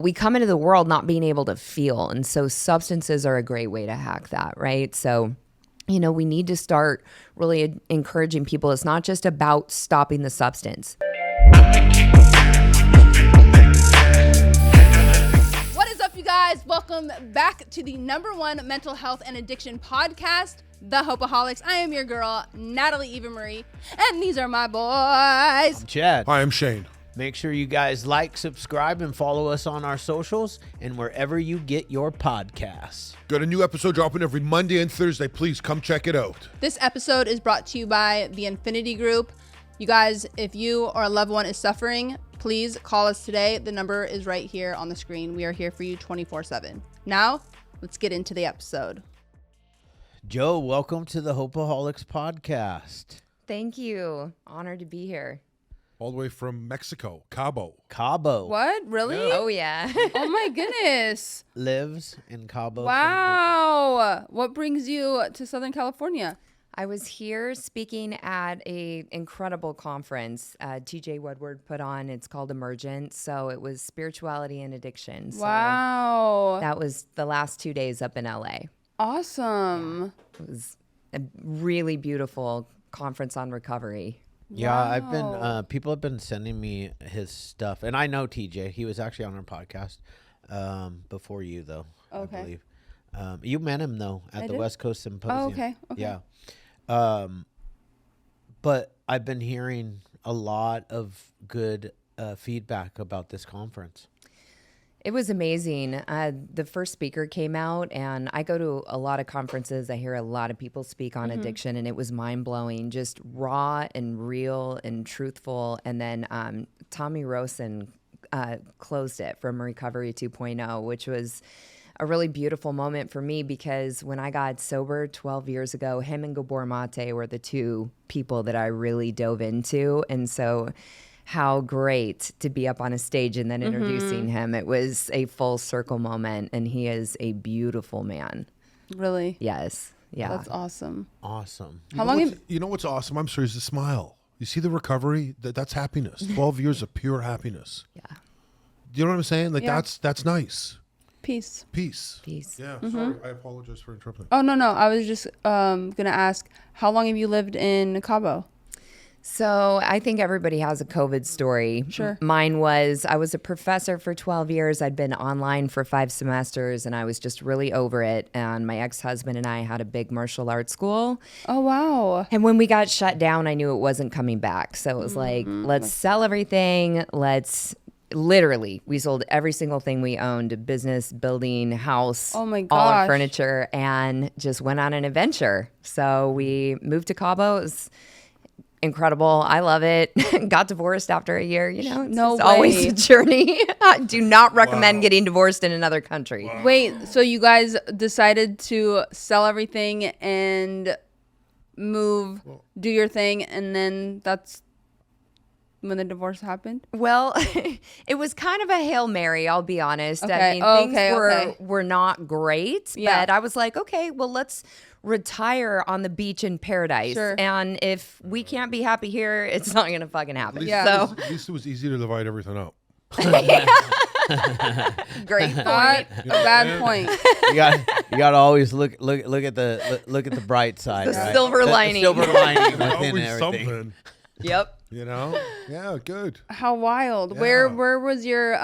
we come into the world not being able to feel. And so substances are a great way to hack that, right? So, we need to start really encouraging people. It's not just about stopping the substance. What is up, you guys? Welcome back to the #1 mental health and addiction podcast, the Hopeaholics. I am your girl, Natalie Eva Marie, and these are my boys. I'm Chad. Hi, I'm Shane. Make sure you guys like, subscribe, and follow us on our socials and wherever you get your podcasts. Got a new episode dropping every Monday and Thursday. Please come check it out. This episode is brought to you by the Infinity Group. You guys, if you or a loved one is suffering, please call us today. The number is right here on the screen. We are here for you 24/7. Now, let's get into the episode. Joe, welcome to the Hopeaholics Podcast. Thank you. Honored to be here. All the way from Mexico, Cabo. What? Really? Yeah. Oh, yeah. Oh my goodness. Lives in Cabo. Wow. What brings you to Southern California? I was here speaking at a incredible conference TJ Woodward put on. It's called Emergent. So it was spirituality and addiction. So Wow. that was the last 2 days up in LA. Awesome. It was a really beautiful conference on recovery. Yeah, Wow. I've been, people have been sending me his stuff. And I know TJ. He was actually on our podcast before you, though, Okay. I believe. You met him, though, at the did? West Coast Symposium. Oh, okay. Yeah. But I've been hearing a lot of good feedback about this conference. It was amazing. The first speaker came out, and I go to a lot of conferences. I hear a lot of people speak on addiction, and it was mind-blowing, just raw and real and truthful. And then Tommy Rosen closed it from Recovery 2.0, which was a really beautiful moment for me because when I got sober 12 years ago, him and Gabor Mate were the two people that I really dove into. And so how great to be up on a stage and then introducing him. It was a full circle moment, and he is a beautiful man. Really? Yes. Yeah. That's awesome. Awesome. How long have You know what's awesome? I'm sorry, is the smile. You see the recovery? That's happiness. 12 years of pure happiness. Yeah. You know what I'm saying? Like, Yeah. that's nice. peace? Peace. Peace. Yeah, sorry. I apologize for interrupting. Oh, no. I was just going to ask, how long have you lived in Cabo? So I think everybody has a COVID story. Sure. Mine was, I was a professor for 12 years. I'd been online for 5 semesters, and I was just really over it. And my ex-husband and I had a big martial arts school. Oh, wow. And when we got shut down, I knew it wasn't coming back. So it was like, let's sell everything. Literally, we sold every single thing we owned, business, building, house, Oh my all our gosh. furniture, and just went on an adventure. So we moved to Cabo. It was incredible. I love it. Got divorced after a year. It's No just always way. a journey. I do not recommend Wow. getting divorced in another country. Wait, so you guys decided to sell everything and move, do your thing, and then that's when the divorce happened? Well, it was kind of a Hail Mary, I'll be honest. Okay. I mean, Oh, things okay. were not great, Yeah. but I was like, okay, well, let's retire on the beach in paradise. Sure. And if we can't be happy here, it's not going to fucking happen. Yeah. So, At least it was easy to divide everything up. great point. Not a bad point. You got to always look at the bright side. The right? silver lining. Silver lining There's within always everything. something, Yep. you know? Yeah, good. How wild. Yeah. Where was your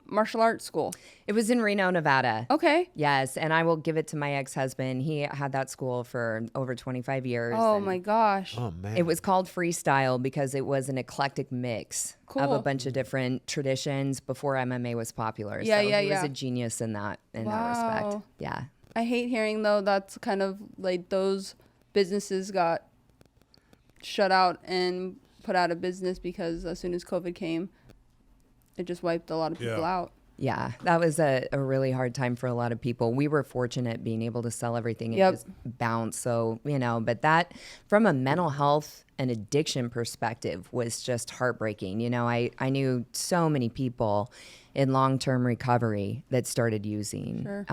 martial arts school? It was in Reno, Nevada. Okay. Yes, and I will give it to my ex-husband. He had that school for over 25 years. Oh and my gosh. Oh, man. It was called freestyle because it was an eclectic mix of Cool. a bunch of different traditions before MMA was popular. Yeah, so yeah, he was yeah. a genius in that Wow. respect. Yeah. I hate hearing though that's kind of like those businesses got shut out and put out of business because as soon as COVID came, it just wiped a lot of people Yeah. out. Yeah, that was a really hard time for a lot of people. We were fortunate being able to sell everything and Yep. just bounce. So, but that from a mental health and addiction perspective was just heartbreaking. I knew so many people in long-term recovery that started using. Sure.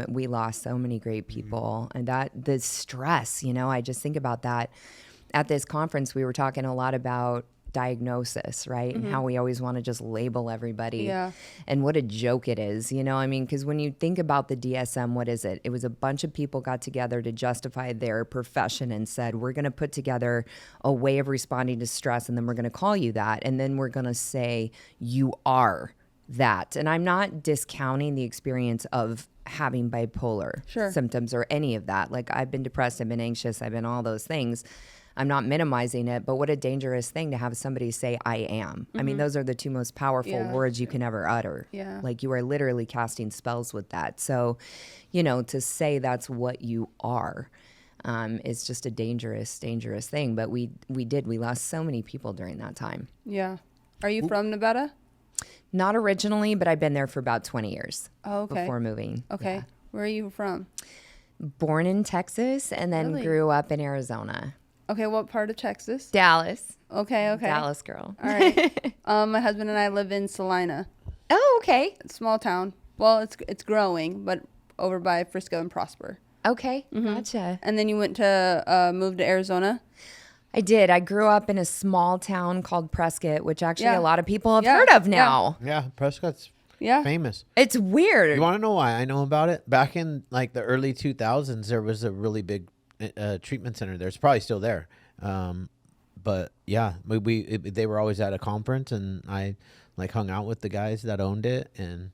We lost so many great people, and the stress, I just think about that. At this conference, we were talking a lot about diagnosis, right? And how we always want to just label everybody. Yeah. And what a joke it is, you know? I mean, because when you think about the DSM, what is it? It was a bunch of people got together to justify their profession and said, we're going to put together a way of responding to stress, and then we're going to call you that. And then we're going to say, you are that. And I'm not discounting the experience of having bipolar symptoms or any of that. Like, I've been depressed, I've been anxious, I've been all those things. I'm not minimizing it, but what a dangerous thing to have somebody say, I am. I mean, those are the two most powerful words you can ever utter. Yeah. Like, you are literally casting spells with that. So, you know, to say that's what you are is just a dangerous, dangerous thing. But we lost so many people during that time. Yeah. Are you from Nevada? Not originally, but I've been there for about 20 years before moving. Okay. Yeah. Where are you from? Born in Texas and then grew up in Arizona. Okay, what part of Texas? Dallas. Okay. Dallas girl. All right. My husband and I live in Salina. Oh, okay. Small town. Well, it's growing, but over by Frisco and Prosper. Okay, gotcha. And then you went to move to Arizona? I did. I grew up in a small town called Prescott, which actually a lot of people have Yeah. heard of now. Yeah, Prescott's Yeah. famous. It's weird. You want to know why I know about it? Back in like the early 2000s, there was a really big treatment center there. It's probably still there. But yeah, they were always at a conference, and I like hung out with the guys that owned it, and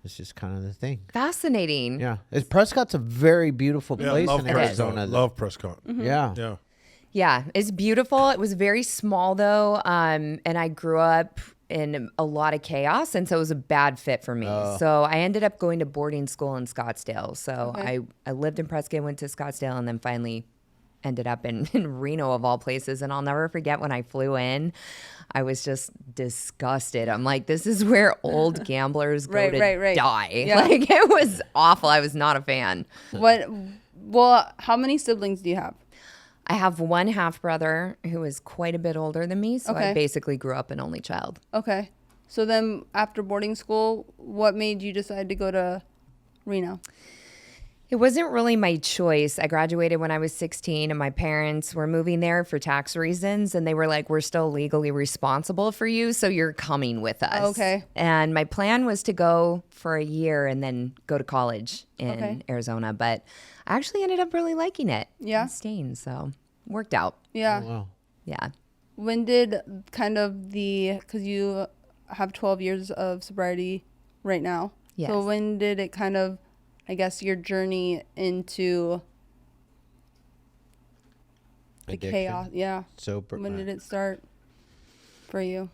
it's just kind of the thing. Fascinating. Yeah, Prescott's a very beautiful place love in Prescott. Arizona. Love Prescott. Yeah. Yeah. Yeah, it's beautiful. It was very small though, and I grew up in a lot of chaos, and so it was a bad fit for me. So I ended up going to boarding school in Scottsdale. So I lived in Prescott, went to Scottsdale, and then finally ended up in Reno of all places. And I'll never forget when I flew in, I was just disgusted. I'm like, this is where old gamblers go to die. Yeah. Like, it was awful. I was not a fan. Well, how many siblings do you have? I have one half brother who is quite a bit older than me. So I basically grew up an only child. Okay. So then after boarding school, what made you decide to go to Reno? It wasn't really my choice. I graduated when I was 16, and my parents were moving there for tax reasons. And they were like, we're still legally responsible for you, so you're coming with us. Okay. And my plan was to go for a year and then go to college in Arizona. But I actually ended up really liking it. Yeah. And staying, so worked out. Yeah. Oh, wow. Yeah. When did kind of because you have 12 years of sobriety right now. Yes. So when did it kind of, I guess, your journey into the Addiction. chaos? Yeah. When did it start for you?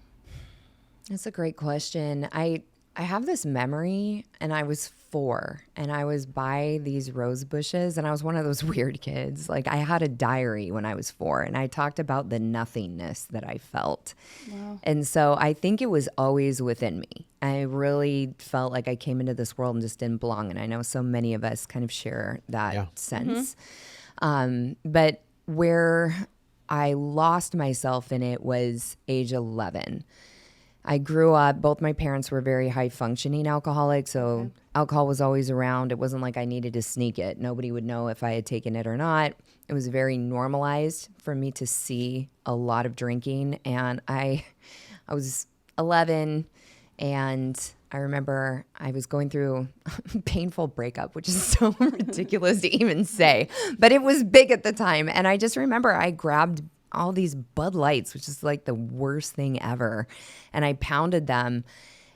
That's a great question. I have this memory, and I was 4, and I was by these rose bushes, and I was one of those weird kids. Like, I had a diary when I was 4, and I talked about the nothingness that I felt. Wow. And so I think it was always within me. I really felt like I came into this world and just didn't belong. And I know so many of us kind of share that sense. But where I lost myself in it was age 11. I grew up, both my parents were very high functioning alcoholics. So alcohol was always around. It wasn't like I needed to sneak it. Nobody would know if I had taken it or not. It was very normalized for me to see a lot of drinking. And I was 11, and I remember I was going through a painful breakup, which is so ridiculous to even say, but it was big at the time. And I just remember I grabbed all these Bud Lights, which is like the worst thing ever, and I pounded them,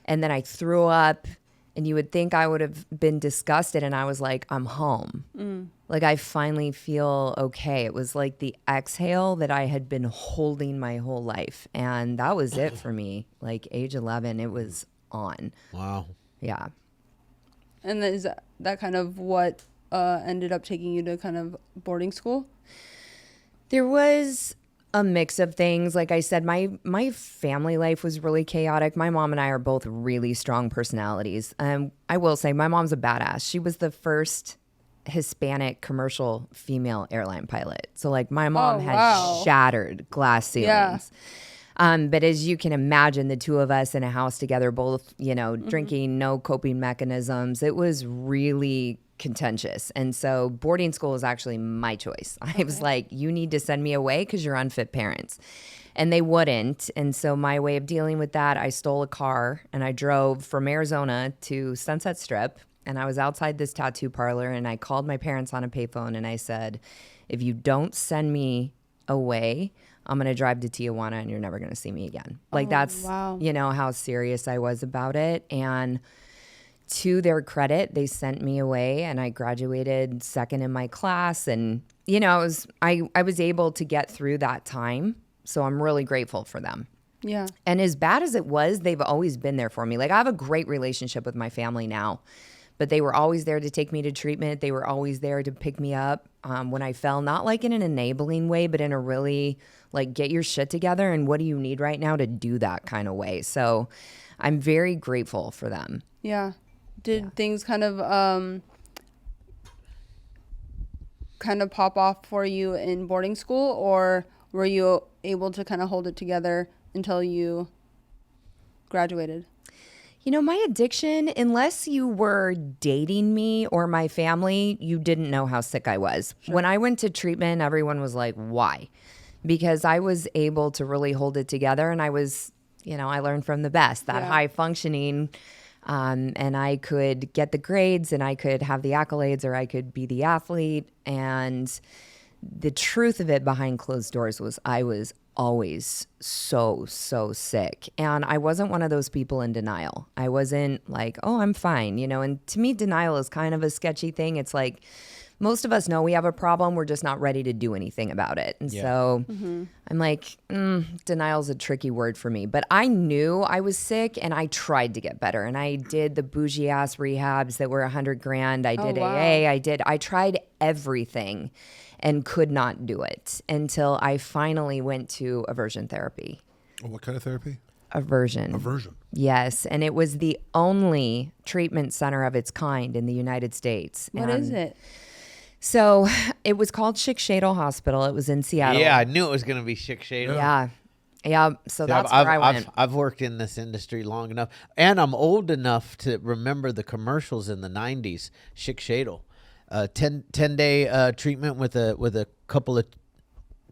and then I threw up, and you would think I would have been disgusted, and I was like, I'm home. Like, I finally feel okay. It was like the exhale that I had been holding my whole life, and that was it for me. Like, age 11, it was on. Wow. Yeah. And is that kind of what ended up taking you to kind of boarding school? There was a mix of things. Like I said, my family life was really chaotic. My mom and I are both really strong personalities. I will say my mom's a badass. She was the first Hispanic commercial female airline pilot. So like my mom had shattered glass ceilings. But as you can imagine, the two of us in a house together, both, drinking, no coping mechanisms. It was really contentious. And so boarding school was actually my choice. I was like, you need to send me away because you're unfit parents. And they wouldn't. And so my way of dealing with that, I stole a car and I drove from Arizona to Sunset Strip. And I was outside this tattoo parlor and I called my parents on a payphone and I said, if you don't send me away, I'm going to drive to Tijuana and you're never going to see me again. Like that's, you know, how serious I was about it. And to their credit, they sent me away and I graduated second in my class. And, you know, I was able to get through that time. So I'm really grateful for them. Yeah. And as bad as it was, they've always been there for me. Like I have a great relationship with my family now, but they were always there to take me to treatment. They were always there to pick me up when I fell, not like in an enabling way, but in a really like get your shit together and what do you need right now to do that kind of way. So I'm very grateful for them. Yeah. Did things kind of pop off for you in boarding school, or were you able to kind of hold it together until you graduated? You know, my addiction, unless you were dating me or my family, you didn't know how sick I was. Sure. When I went to treatment, everyone was like, why? Because I was able to really hold it together and I was, you know, I learned from the best, that high functioning. And I could get the grades and I could have the accolades or I could be the athlete. And the truth of it behind closed doors was I was always so sick. And I wasn't one of those people in denial. I wasn't like, oh, I'm fine, you know, and to me, denial is kind of a sketchy thing. It's like, most of us know we have a problem. We're just not ready to do anything about it. And so I'm like, denial is a tricky word for me. But I knew I was sick and I tried to get better. And I did the bougie ass rehabs that were $100,000. I did AA. I tried everything and could not do it until I finally went to aversion therapy. Oh, what kind of therapy? Aversion. Aversion. Yes. And it was the only treatment center of its kind in the United States. What is it? So it was called Schick Shadle Hospital. It was in Seattle. Yeah, I knew it was going to be Schick Shadle. Yeah. So that's where I went. I've worked in this industry long enough, and I'm old enough to remember the commercials in the 90s, Schick Shadle. 10-day treatment with a couple of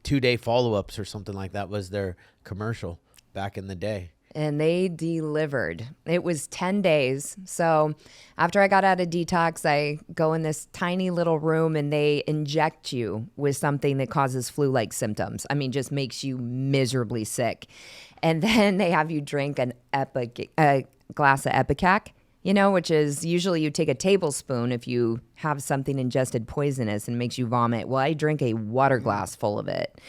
2-day follow-ups or something like that was their commercial back in the day. And they delivered. It was 10 days. So after I got out of detox, I go in this tiny little room and they inject you with something that causes flu-like symptoms. I mean, just makes you miserably sick. And then they have you drink a glass of Ipecac, you know, which is usually you take a tablespoon if you have something ingested poisonous and makes you vomit. Well, I drink a water glass full of it.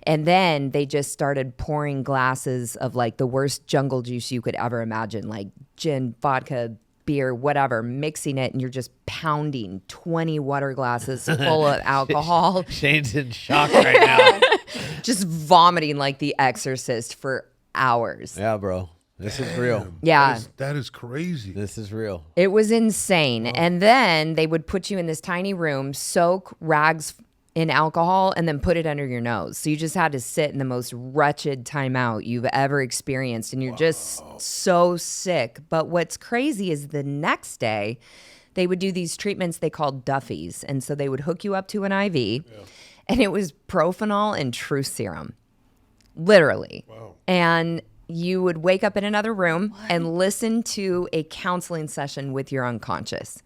And then they just started pouring glasses of like the worst jungle juice you could ever imagine, like gin, vodka, beer, whatever, mixing it. And you're just pounding 20 water glasses full of alcohol. Shane's in shock right now. Just vomiting like The Exorcist for hours. Yeah, bro. This is real. Yeah. That is crazy. This is real. It was insane. And then they would put you in this tiny room, soak rags in alcohol, and then put it under your nose. So you just had to sit in the most wretched timeout you've ever experienced. And you're just so sick. But what's crazy is the next day, they would do these treatments they called Duffies. And so they would hook you up to an IV. And it was Propanol and truth serum. Literally. Wow. And you would wake up in another room and listen to a counseling session with your unconscious.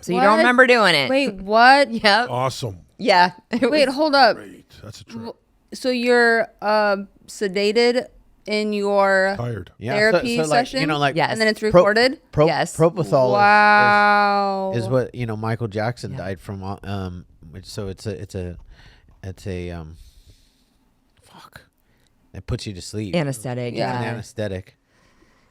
So you don't remember doing it. Wait, what? Yep. Awesome. Yeah. Wait, hold up. Great. That's a trip. So you're sedated in your Tired. therapy like, session? you know, like Yes. And then it's recorded? Yes. Propofol Wow. is what, you know, Michael Jackson died from. So it's a fuck. It puts you to sleep. Anesthetic. It's an Yeah. anesthetic.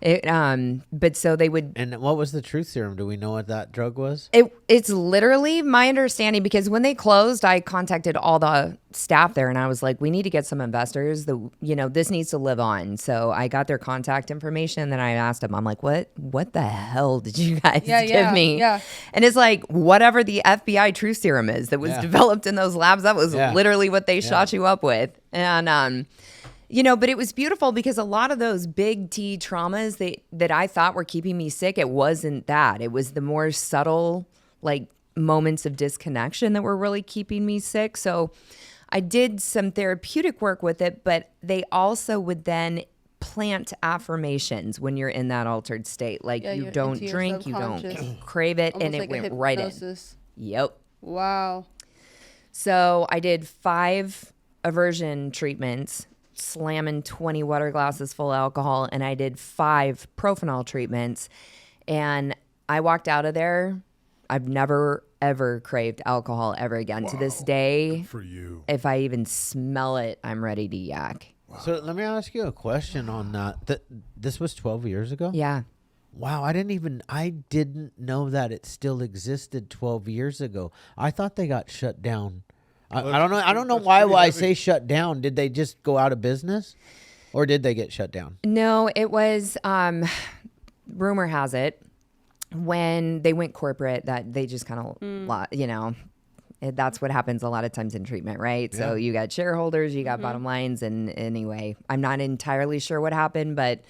But so they would. And what was the truth serum? Do we know what that drug was? It's literally my understanding, because when they closed, I contacted all the staff there and I was like, we need to get some investors. This needs to live on. So I got their contact information. Then I asked them, I'm like, what the hell did you guys give me? Yeah. And it's like, whatever the FBI truth serum is that was developed in those labs, that was literally what they shot you up with. And, but it was beautiful because a lot of those big T traumas that I thought were keeping me sick, it wasn't that. It was the more subtle, like moments of disconnection that were really keeping me sick. So I did some therapeutic work with it, but they also would then plant affirmations when you're in that altered state. Like you don't drink, you don't crave it, and it went right in. Yep. Wow. So I did 5 aversion treatments, slamming 20 water glasses full of alcohol, and I did 5 propanol treatments. And I walked out of there. I've never, ever craved alcohol ever again. Wow. To this day, good for you. If I even smell it, I'm ready to yak. Wow. So let me ask you a question on that. This was 12 years ago? Yeah. Wow, I didn't know that it still existed 12 years ago. I thought they got shut down. I don't know why I say shut down. Did they just go out of business? Or did they get shut down? No, it was, rumor has it, when they went corporate, that they just kind of, that's what happens a lot of times in treatment, right? Yeah. So you got shareholders, you got bottom lines, and anyway, I'm not entirely sure what happened, but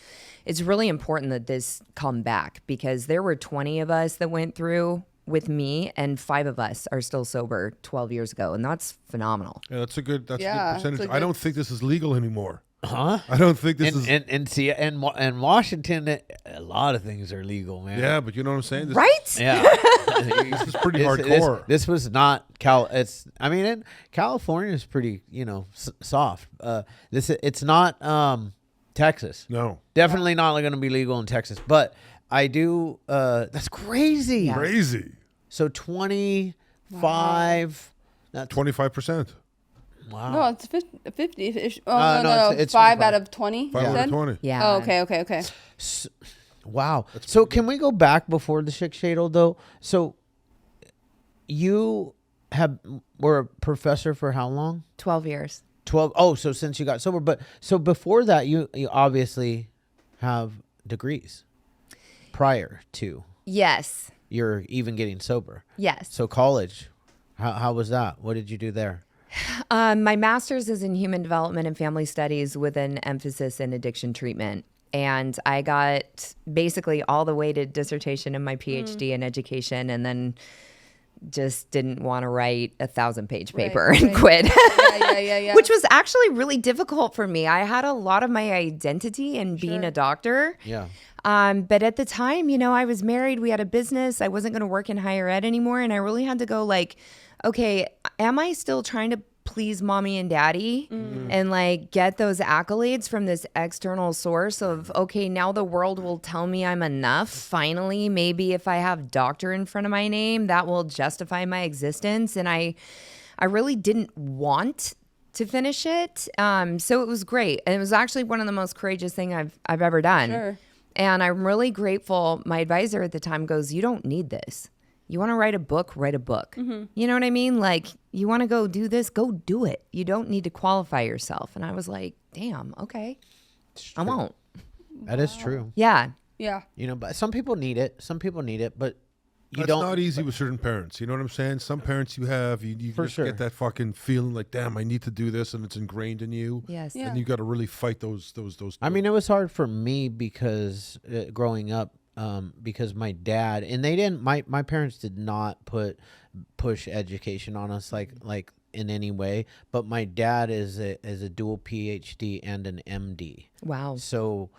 it's really important that this come back, because there were 20 of us that went through with me, and 5 of us are still sober 12 years ago, and that's phenomenal. Yeah, that's a good percentage. I don't think this is legal anymore. Huh? I don't think this is. And Washington, a lot of things are legal, man. Yeah, but you know what I'm saying? Right? Yeah. This is pretty hardcore. This was not California is pretty, soft. It's not Texas. No. Definitely not going to be legal in Texas. But I do. That's crazy. Yeah. Crazy. So 25. Wow. 25%. Wow. No, it's 50-ish. Oh, no. It's 5 out of 20. 5 out of 20. Yeah. Oh, okay. Wow. So can we go back before the Schick Shadle though? So you were a professor for how long? 12 years. 12. Oh, so since you got sober, but so before that, you obviously have degrees prior to. Yes. You're even getting sober. Yes. So college, how was that? What did you do there? My master's is in human development and family studies with an emphasis in addiction treatment. And I got basically all the way to dissertation in my PhD in education, and then just didn't want to write a 1,000-page paper and quit. Yeah. Which was actually really difficult for me. I had a lot of my identity in being a doctor. Yeah. But at the time, I was married. We had a business. I wasn't going to work in higher ed anymore. And I really had to go okay, am I still trying to please mommy and daddy and get those accolades from this external source of, okay, now the world will tell me I'm enough. Finally, maybe if I have doctor in front of my name, that will justify my existence. And I really didn't want to finish it. So it was great. And it was actually one of the most courageous things I've ever done. Sure. And I'm really grateful. My advisor at the time goes, you don't need this. You want to write a book, write a book. Mm-hmm. You know what I mean? You want to go do this, go do it. You don't need to qualify yourself. And I was like, damn, okay. I won't. That is true. Yeah. Yeah. But some people need it. But It's not easy with certain parents. You know what I'm saying? Some parents you just get that fucking feeling like, damn, I need to do this, and it's ingrained in you. Yes. Yeah. And you got to really fight those. I mean, it was hard for me because growing up, because my dad and they didn't. My parents did not push education on us like in any way. But my dad is a dual PhD and an MD. Wow. So,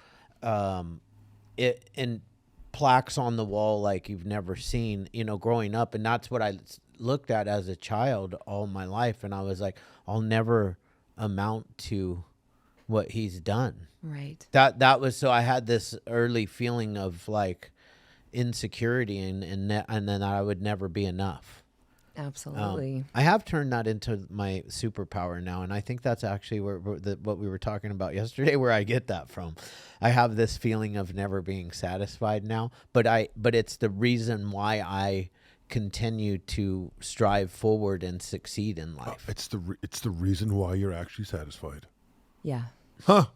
and plaques on the wall like you've never seen. Growing up, and that's what I looked at as a child all my life, and I was like, I'll never amount to what he's done. Right. That was, so I had this early feeling of insecurity and then I would never be enough. Absolutely. I have turned that into my superpower now, and I think that's actually what we were talking about yesterday, where I get that from. I have this feeling of never being satisfied now, but it's the reason why I continue to strive forward and succeed in life. It's the reason why you're actually satisfied. Yeah. Huh?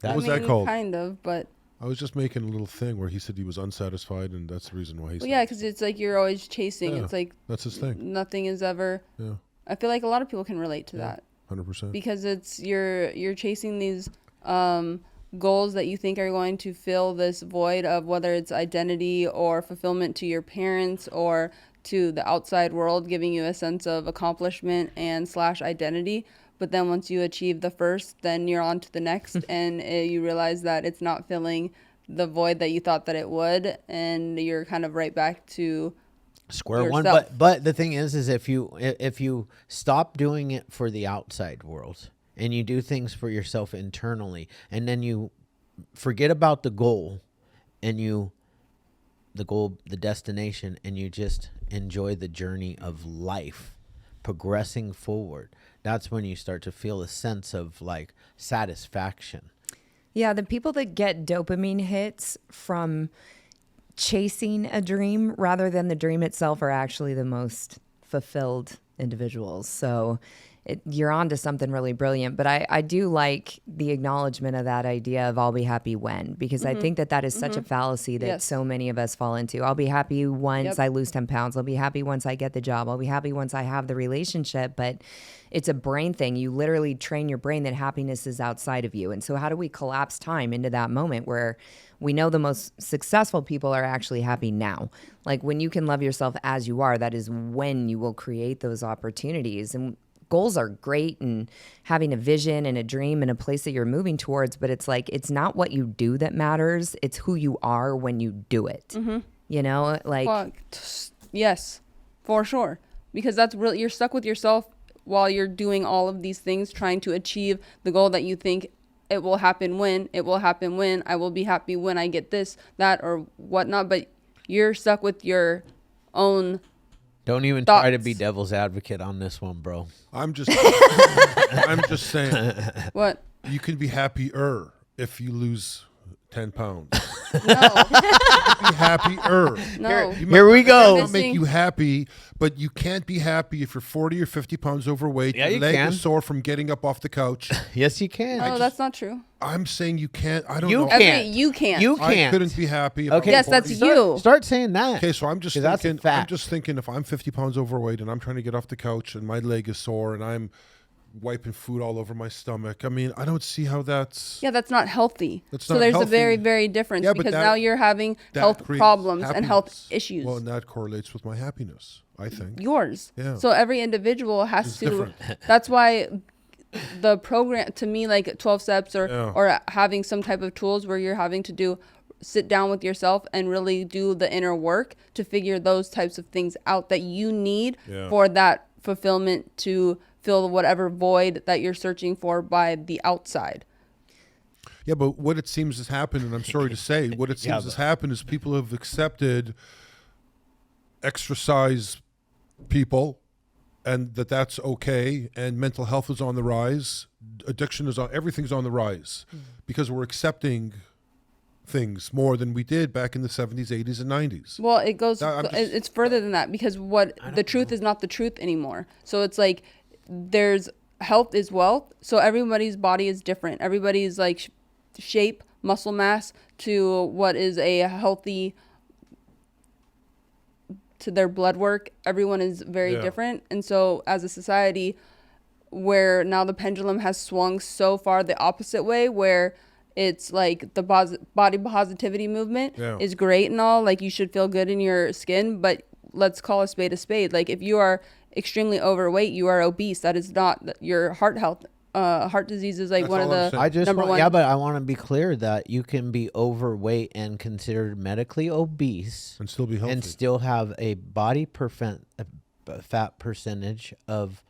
What was that called? Kind of, but. I was just making a little thing where he said he was unsatisfied, and that's the reason why he said. Yeah, because it's you're always chasing. Yeah, it's that's his thing. Nothing is ever. Yeah. I feel like a lot of people can relate to that. 100%. Because it's you're chasing these goals that you think are going to fill this void of whether it's identity or fulfillment to your parents or to the outside world, giving you a sense of accomplishment and / identity. But then once you achieve the first, then you're on to the next, and you realize that it's not filling the void that you thought that it would, and you're kind of right back to square yourself. one. But the thing is if you stop doing it for the outside world and you do things for yourself internally, and then you forget about the goal and the destination, and you just enjoy the journey of life progressing forward, that's when you start to feel a sense of like satisfaction. Yeah, the people that get dopamine hits from chasing a dream rather than the dream itself are actually the most fulfilled individuals. So you're on to something really brilliant. But I do like the acknowledgement of that idea of I'll be happy when, because I think that is such a fallacy that so many of us fall into. I'll be happy once I lose 10 pounds. I'll be happy once I get the job. I'll be happy once I have the relationship. But it's a brain thing. You literally train your brain that happiness is outside of you. And so how do we collapse time into that moment where we know the most successful people are actually happy now? Like when you can love yourself as you are, that is when you will create those opportunities. And goals are great, and having a vision and a dream and a place that you're moving towards, but it's like, it's not what you do that matters. It's who you are when you do it. You know, like, yes, for sure. Because that's really, you're stuck with yourself while you're doing all of these things, trying to achieve the goal that you think it will happen when, I will be happy when I get this, that, or whatnot. But you're stuck with your own Don't even thoughts. try to be devil's advocate on this one, bro. I'm just saying. What? You can be happier if you lose 10 pounds. No. Be happier. No. Here we go. It'll make you happy, but you can't be happy if you're 40 or 50 pounds overweight. Yeah, your you leg can. is sore from getting up off the couch. Yes, you can. No, that's not true. I'm saying you can't. I don't You know. can't. You can't. You I can't. couldn't be happy. If Okay. I was Yes, that's 40. you. Start saying that. Okay, so I'm just 'Cause that's a thinking. fact. I'm just thinking if I'm 50 pounds overweight and I'm trying to get off the couch and my leg is sore and I'm wiping food all over my stomach. I mean, I don't see how that's. Yeah, that's not healthy. That's So not there's healthy. a very, very difference Yeah, but because that- now you're having that health creates problems and health happiness. issues. Well, and that correlates with my happiness, I think. Yours. Yeah. So every individual has It's to. different. That's why the program, to me, like 12 steps or Yeah. or having some type of tools where you're having to sit down with yourself and really do the inner work to figure those types of things out that you need Yeah. for that fulfillment to fill whatever void that you're searching for by the outside. Yeah, but what it seems has happened, and I'm sorry to say, what it seems has happened is people have accepted exercise people and that's okay, and mental health is on the rise, addiction is on, everything's on the rise because we're accepting things more than we did back in the 70s, 80s, and 90s. Well, it goes, I'm just- it's further than that because the truth is not the truth anymore. So it's like there's health is wealth. So everybody's body is different. Everybody's like shape, muscle mass to what is a healthy, to their blood work. Everyone is very different. And so as a society where now the pendulum has swung so far the opposite way where it's like the body positivity movement is great and all, like you should feel good in your skin, but let's call a spade a spade. Like if you are extremely overweight, you are obese. That is not your heart health. Heart disease is like That's one of all I'm the saying. I just number want, one. yeah, but I want to be clear that you can be overweight and considered medically obese And still be healthy. and still have a body fat percentage of,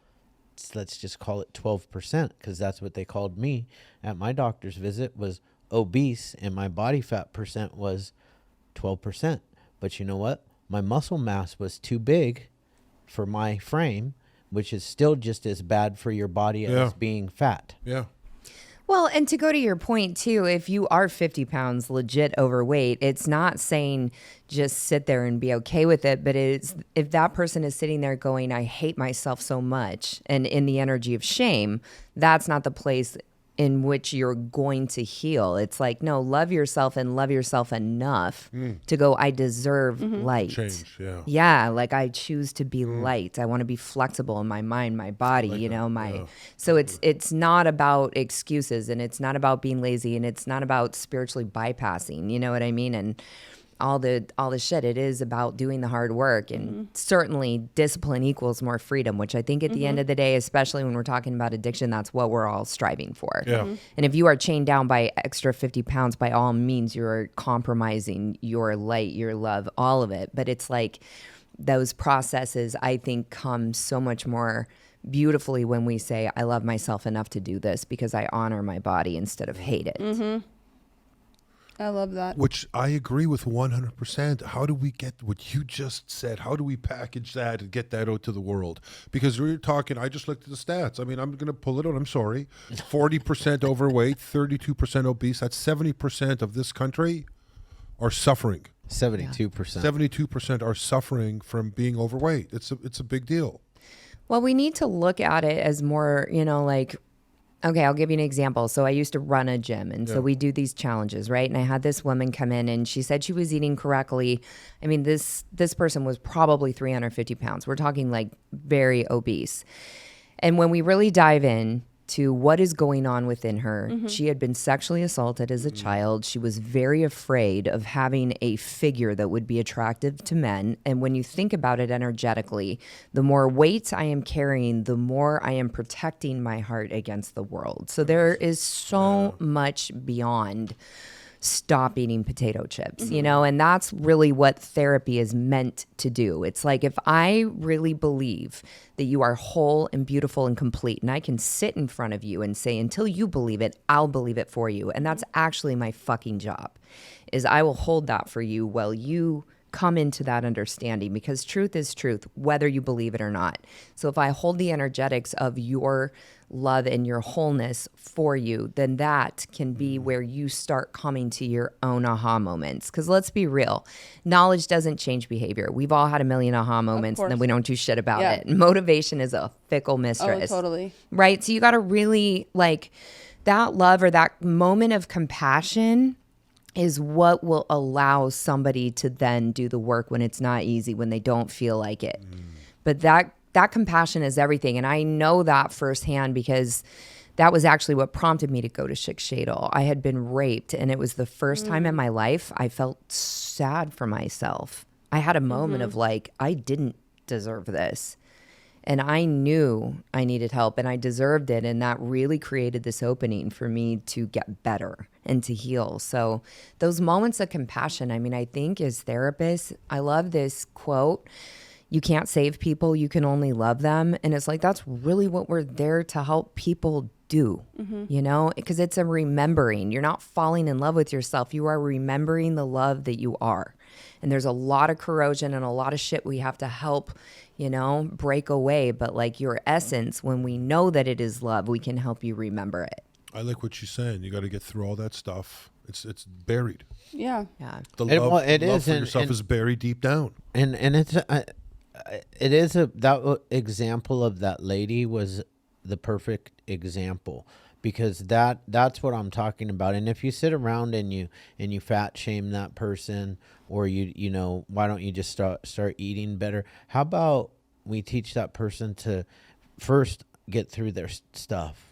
let's just call it 12%, because that's what they called me at my doctor's visit, was obese, and my body fat percent was 12%. But you know what? My muscle mass was too big for my frame, which is still just as bad for your body as being fat. Yeah. Well, and to go to your point too, if you are 50 pounds legit overweight, it's not saying just sit there and be okay with it, but it's if that person is sitting there going, I hate myself so much, and in the energy of shame, that's not the place in which you're going to heal. It's like, no, love yourself and love yourself enough to go, I deserve light. Change, yeah. Yeah, like I choose to be light. I want to be flexible in my mind, my body, you know, so it's not about excuses, and it's not about being lazy, and it's not about spiritually bypassing, you know what I mean? And all the shit. It is about doing the hard work, and certainly discipline equals more freedom, which I think at the end of the day, especially when we're talking about addiction, that's what we're all striving for. Yeah. And if you are chained down by extra 50 pounds, by all means, you're compromising your light, your love, all of it. But it's like those processes, I think, come so much more beautifully when we say, I love myself enough to do this because I honor my body instead of hate it. I love that. Which I agree with 100%. How do we get what you just said? How do we package that and get that out to the world? Because we're talking, I just looked at the stats. I mean, I'm going to pull it out. I'm sorry. 40% overweight, 32% obese. That's 70% of this country are suffering. 72%. 72% are suffering from being overweight. It's a big deal. Well, we need to look at it as more, you know, like, okay, I'll give you an example. So I used to run a gym, and so we do these challenges, right? And I had this woman come in, and she said she was eating correctly. I mean, this person was probably 350 pounds. We're talking like very obese. And when we really dive in to what is going on within her, she had been sexually assaulted as a child. She was very afraid of having a figure that would be attractive to men. And when you think about it energetically, the more weight I am carrying, the more I am protecting my heart against the world. So there is so much beyond stop eating potato chips, you know, and that's really what therapy is meant to do. It's like, if I really believe that you are whole and beautiful and complete, and I can sit in front of you and say, until you believe it, I'll believe it for you. And that's actually my fucking job, is I will hold that for you while you come into that understanding, because truth is truth, whether you believe it or not. So if I hold the energetics of your love and your wholeness for you, then that can be where you start coming to your own aha moments. Because let's be real, knowledge doesn't change behavior. We've all had a million aha moments, and then we don't do shit about it. Motivation is a fickle mistress. Oh, totally. Right? So you got to really, like, that love or that moment of compassion is what will allow somebody to then do the work when it's not easy, when they don't feel like it. But that compassion is everything. And I know that firsthand, because that was actually what prompted me to go to Schick Shadle. I had been raped, and it was the first time in my life I felt sad for myself. I had a moment of like, I didn't deserve this. And I knew I needed help, and I deserved it. And that really created this opening for me to get better and to heal. So those moments of compassion, I mean, I think as therapists, I love this quote, you can't save people, you can only love them. And it's like, that's really what we're there to help people do, you know, because it's a remembering. You're not falling in love with yourself. You are remembering the love that you are. And there's a lot of corrosion and a lot of shit we have to help, you know, break away. But like your essence, when we know that it is love, we can help you remember it. I like what she's saying. You got to get through all that stuff. It's buried. Yeah. The love for and, yourself is buried deep down. And it is that example of that lady was the perfect example, because that's what I'm talking about. And if you sit around and you fat shame that person, or you know, why don't you just start eating better? How about we teach that person to first get through their stuff,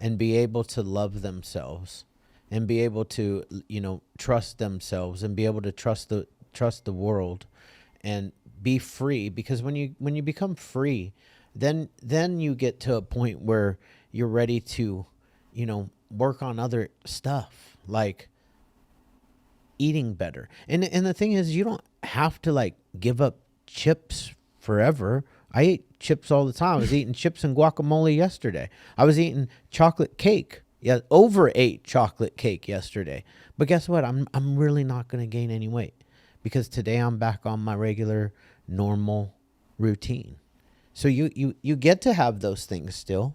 and be able to love themselves, and be able to, you know, trust themselves, and be able to trust the world, and be free. Because when you become free, then you get to a point where you're ready to, you know, work on other stuff like eating better. And the thing is, you don't have to like give up chips forever. I ate chips all the time. I was eating chips and guacamole yesterday. I was eating chocolate cake. Yeah, overate chocolate cake yesterday. But guess what? I'm really not going to gain any weight, because today I'm back on my regular normal routine. So you get to have those things still.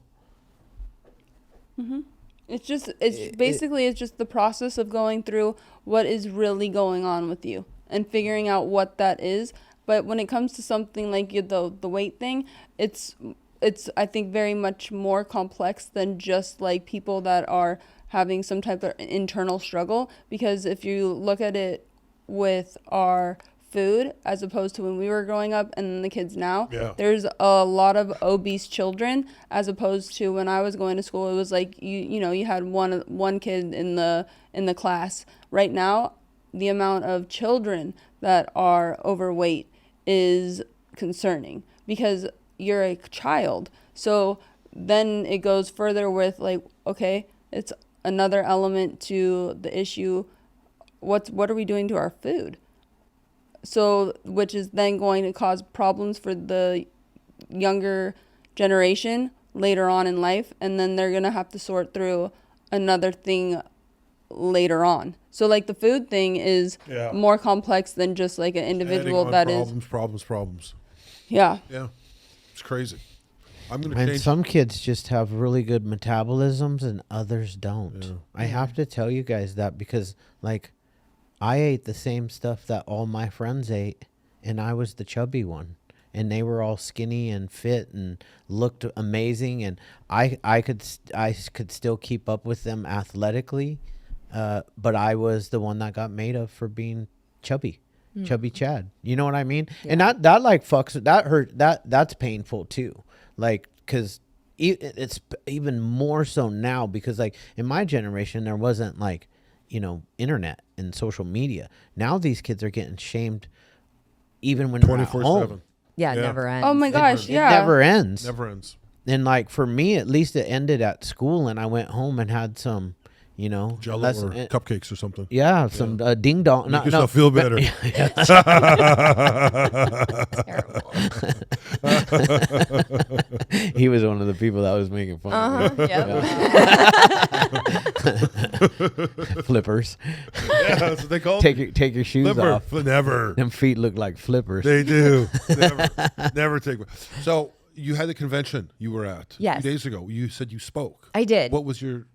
It's just the process of going through what is really going on with you and figuring out what that is. But when it comes to something like the weight thing, it's it's I think very much more complex than just like people that are having some type of internal struggle, because if you look at it with our food as opposed to when we were growing up and the kids now, there's a lot of obese children, as opposed to when I was going to school, it was like you had one kid in the class. Right now, the amount of children that are overweight is concerning, because you're a child. So then it goes further with like, okay, it's another element to the issue. What are we doing to our food? So, which is then going to cause problems for the younger generation later on in life, and then they're going to have to sort through another thing later on. So like the food thing is more complex than just like an individual that problems. Yeah. Yeah. It's crazy. I'm going to And change. some kids just have really good metabolisms and others don't. Yeah. I have to tell you guys that, because like I ate the same stuff that all my friends ate, and I was the chubby one, and they were all skinny and fit and looked amazing, and I could still keep up with them athletically, but I was the one that got made of for being chubby. Chubby Chad. You know what I mean? Yeah. And that like fucks, that hurt, that's painful too. Like, cause it's even more so now, because like in my generation, there wasn't like, internet and social media. Now these kids are getting shamed even when they're at home. Yeah, it never ends. Oh my gosh, It never ends. Never ends. And like for me, at least it ended at school, and I went home and had some, Jello or cupcakes or something. Yeah, some ding dong. Make yourself feel better. Terrible. He was one of the people that was making fun of me. Flippers. Yeah, that's what they call it. Take your shoes Flipper. off. Never. Them feet look like flippers. They do. Never take. So you had the convention you were at 2 days ago. You said you spoke. I did. What was your...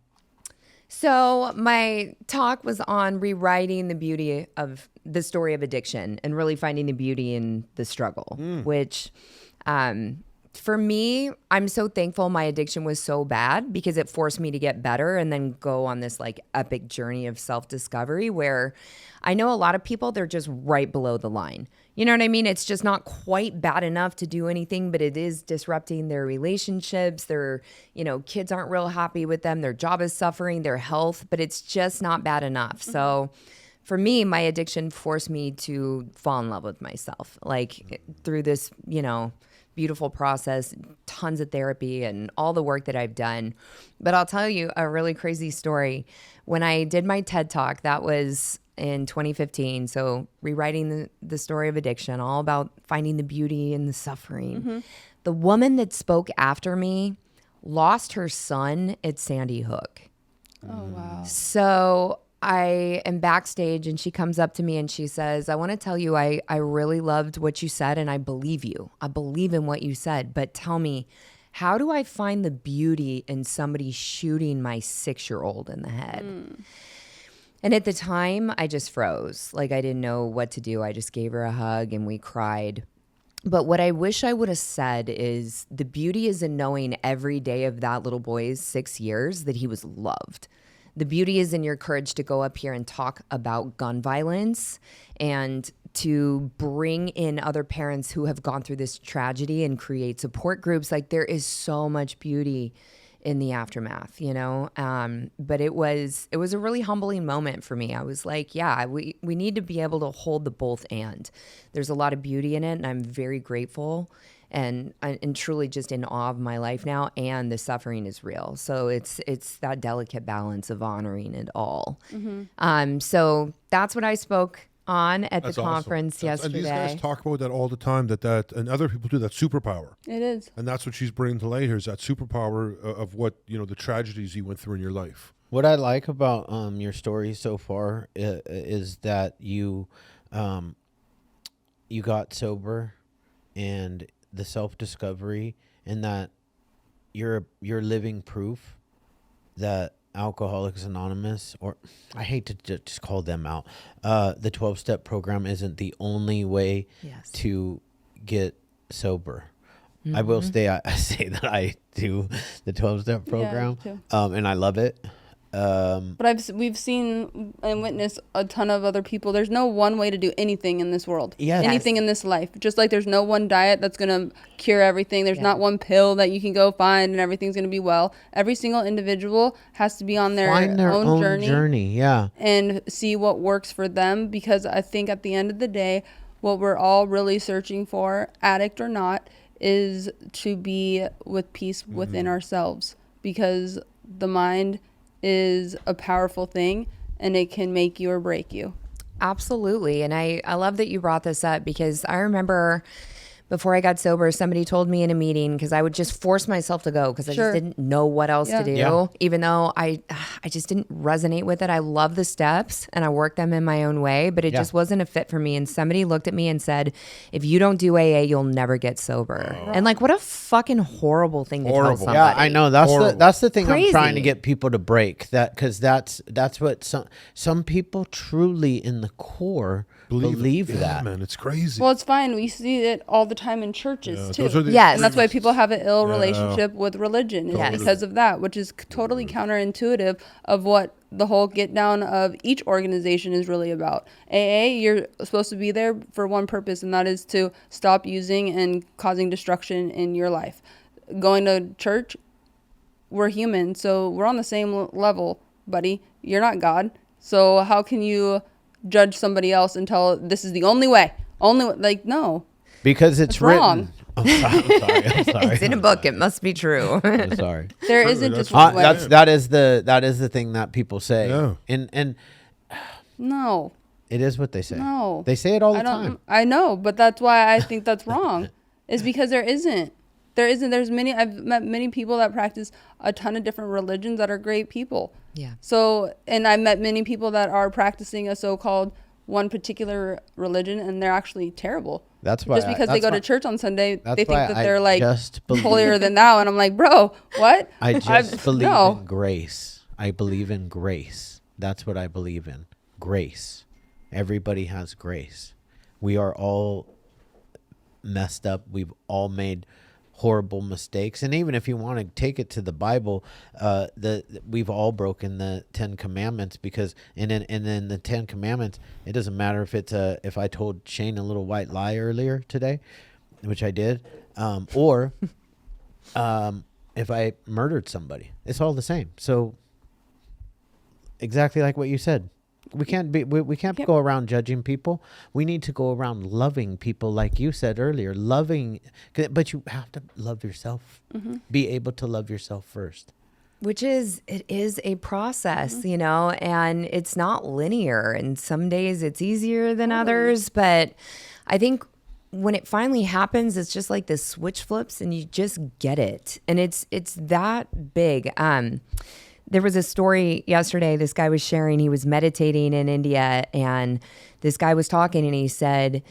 So my talk was on rewriting the beauty of the story of addiction and really finding the beauty in the struggle, which for me, I'm so thankful my addiction was so bad, because it forced me to get better and then go on this like epic journey of self-discovery, where I know a lot of people, they're just right below the line. You know what I mean? It's just not quite bad enough to do anything, but it is disrupting their relationships. Their, kids aren't real happy with them. Their job is suffering, their health, but it's just not bad enough. Mm-hmm. So for me, my addiction forced me to fall in love with myself, like through this, beautiful process, tons of therapy and all the work that I've done. But I'll tell you a really crazy story. When I did my TED Talk, that was in 2015. So rewriting the story of addiction, all about finding the beauty in the suffering. Mm-hmm. The woman that spoke after me lost her son at Sandy Hook. Oh, wow. So I am backstage and she comes up to me and she says, I want to tell you, I really loved what you said and I believe you. I believe in what you said, but tell me, how do I find the beauty in somebody shooting my 6-year-old in the head? And at the time, I just froze. Like, I didn't know what to do. I just gave her a hug and we cried. But what I wish I would have said is the beauty is in knowing every day of that little boy's 6 years that he was loved. The beauty is in your courage to go up here and talk about gun violence and to bring in other parents who have gone through this tragedy and create support groups. Like, there is so much beauty in the aftermath, but it was a really humbling moment for me. I was like, we need to be able to hold the both and. There's a lot of beauty in it, and I'm very grateful and truly just in awe of my life now, and the suffering is real. So it's that delicate balance of honoring it all. Mm-hmm. So that's what I spoke on at the conference yesterday. And these guys talk about that all the time, that and other people do, that superpower. It is. And that's what she's bringing to light here, is that superpower of what, the tragedies you went through in your life. What I like about your story so far is that you got sober, and the self-discovery, and that you're living proof that Alcoholics Anonymous, or I hate to just call them out, the 12-step program isn't the only way to get sober. I will I say that I do the 12-step program, too. And I love it. But we've seen and witnessed a ton of other people. There's no one way to do anything in this world. Yes. Anything in this life. Just like there's no one diet that's going to cure everything. There's not one pill that you can go find and everything's going to be well. Every single individual has to be on their own journey. Yeah. And see what works for them, because I think at the end of the day, what we're all really searching for, addict or not, is to be with peace within ourselves, because the mind is a powerful thing and it can make you or break you. Absolutely. And I love that you brought this up, because I remember before I got sober, somebody told me in a meeting, because I would just force myself to go because I just didn't know what else to do, even though I just didn't resonate with it. I love the steps and I work them in my own way, but it just wasn't a fit for me. And somebody looked at me and said, if you don't do AA, you'll never get sober. And like, what a fucking horrible thing to tell somebody. Yeah, I know. That's the thing Crazy. I'm trying to get people to break, that because that's what some people truly in the core believe that. Man, it's crazy. Well, it's fine. We see it all the time in churches too. Yes. And that's why people have an ill relationship with religion. It's because of that, which is totally counterintuitive of what the whole get down of each organization is really about. AA, you're supposed to be there for one purpose, and that is to stop using and causing destruction in your life. Going to church, we're human, so we're on the same level, buddy. You're not God. So how can you judge somebody else and tell this is the only way? No. Because it's wrong. I'm sorry. It's in a book. It must be true. I'm sorry. There isn't just one way. That is the thing that people say. Yeah. And No. it is what they say. No. They say it all the time. I know, but that's why I think that's wrong. Is because there isn't. I've met many people that practice a ton of different religions that are great people. Yeah. So, and I've met many people that are practicing a so-called one particular religion, and they're actually terrible. That's why just because they go to church on Sunday, they think that they're like holier than thou, and I'm like, bro, what? I just believe in grace. I believe in grace. That's what I believe in. Grace. Everybody has grace. We are all messed up. We've all made horrible mistakes, and even if you want to take it to the Bible, we've all broken the 10 Commandments, because and then the 10 Commandments, it doesn't matter if I told Shane a little white lie earlier today, which I did, or if I murdered somebody, it's all the same. So exactly like what you said. We can't go around judging people. We need to go around loving people, like you said earlier. But you have to love yourself. Be able to love yourself first. It is a process, and it's not linear. And some days it's easier than others. But I think when it finally happens, it's just like this switch flips and you just get it. And it's that big. There was a story yesterday. This guy was sharing, he was meditating in India, and this guy was talking, and he said,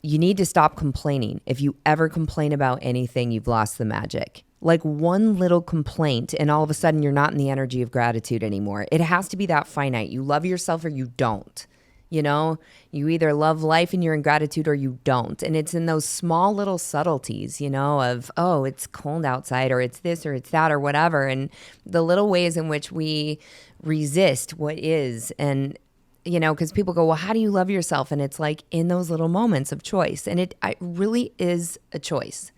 you need to stop complaining. If you ever complain about anything, you've lost the magic. Like one little complaint, and all of a sudden you're not in the energy of gratitude anymore. It has to be that finite. You love yourself or you don't. You either love life and you're in gratitude, or you don't. And it's in those small little subtleties, of, oh, it's cold outside, or it's this or it's that or whatever. And the little ways in which we resist what is. And, because people go, well, how do you love yourself? And it's like in those little moments of choice. And it really is a choice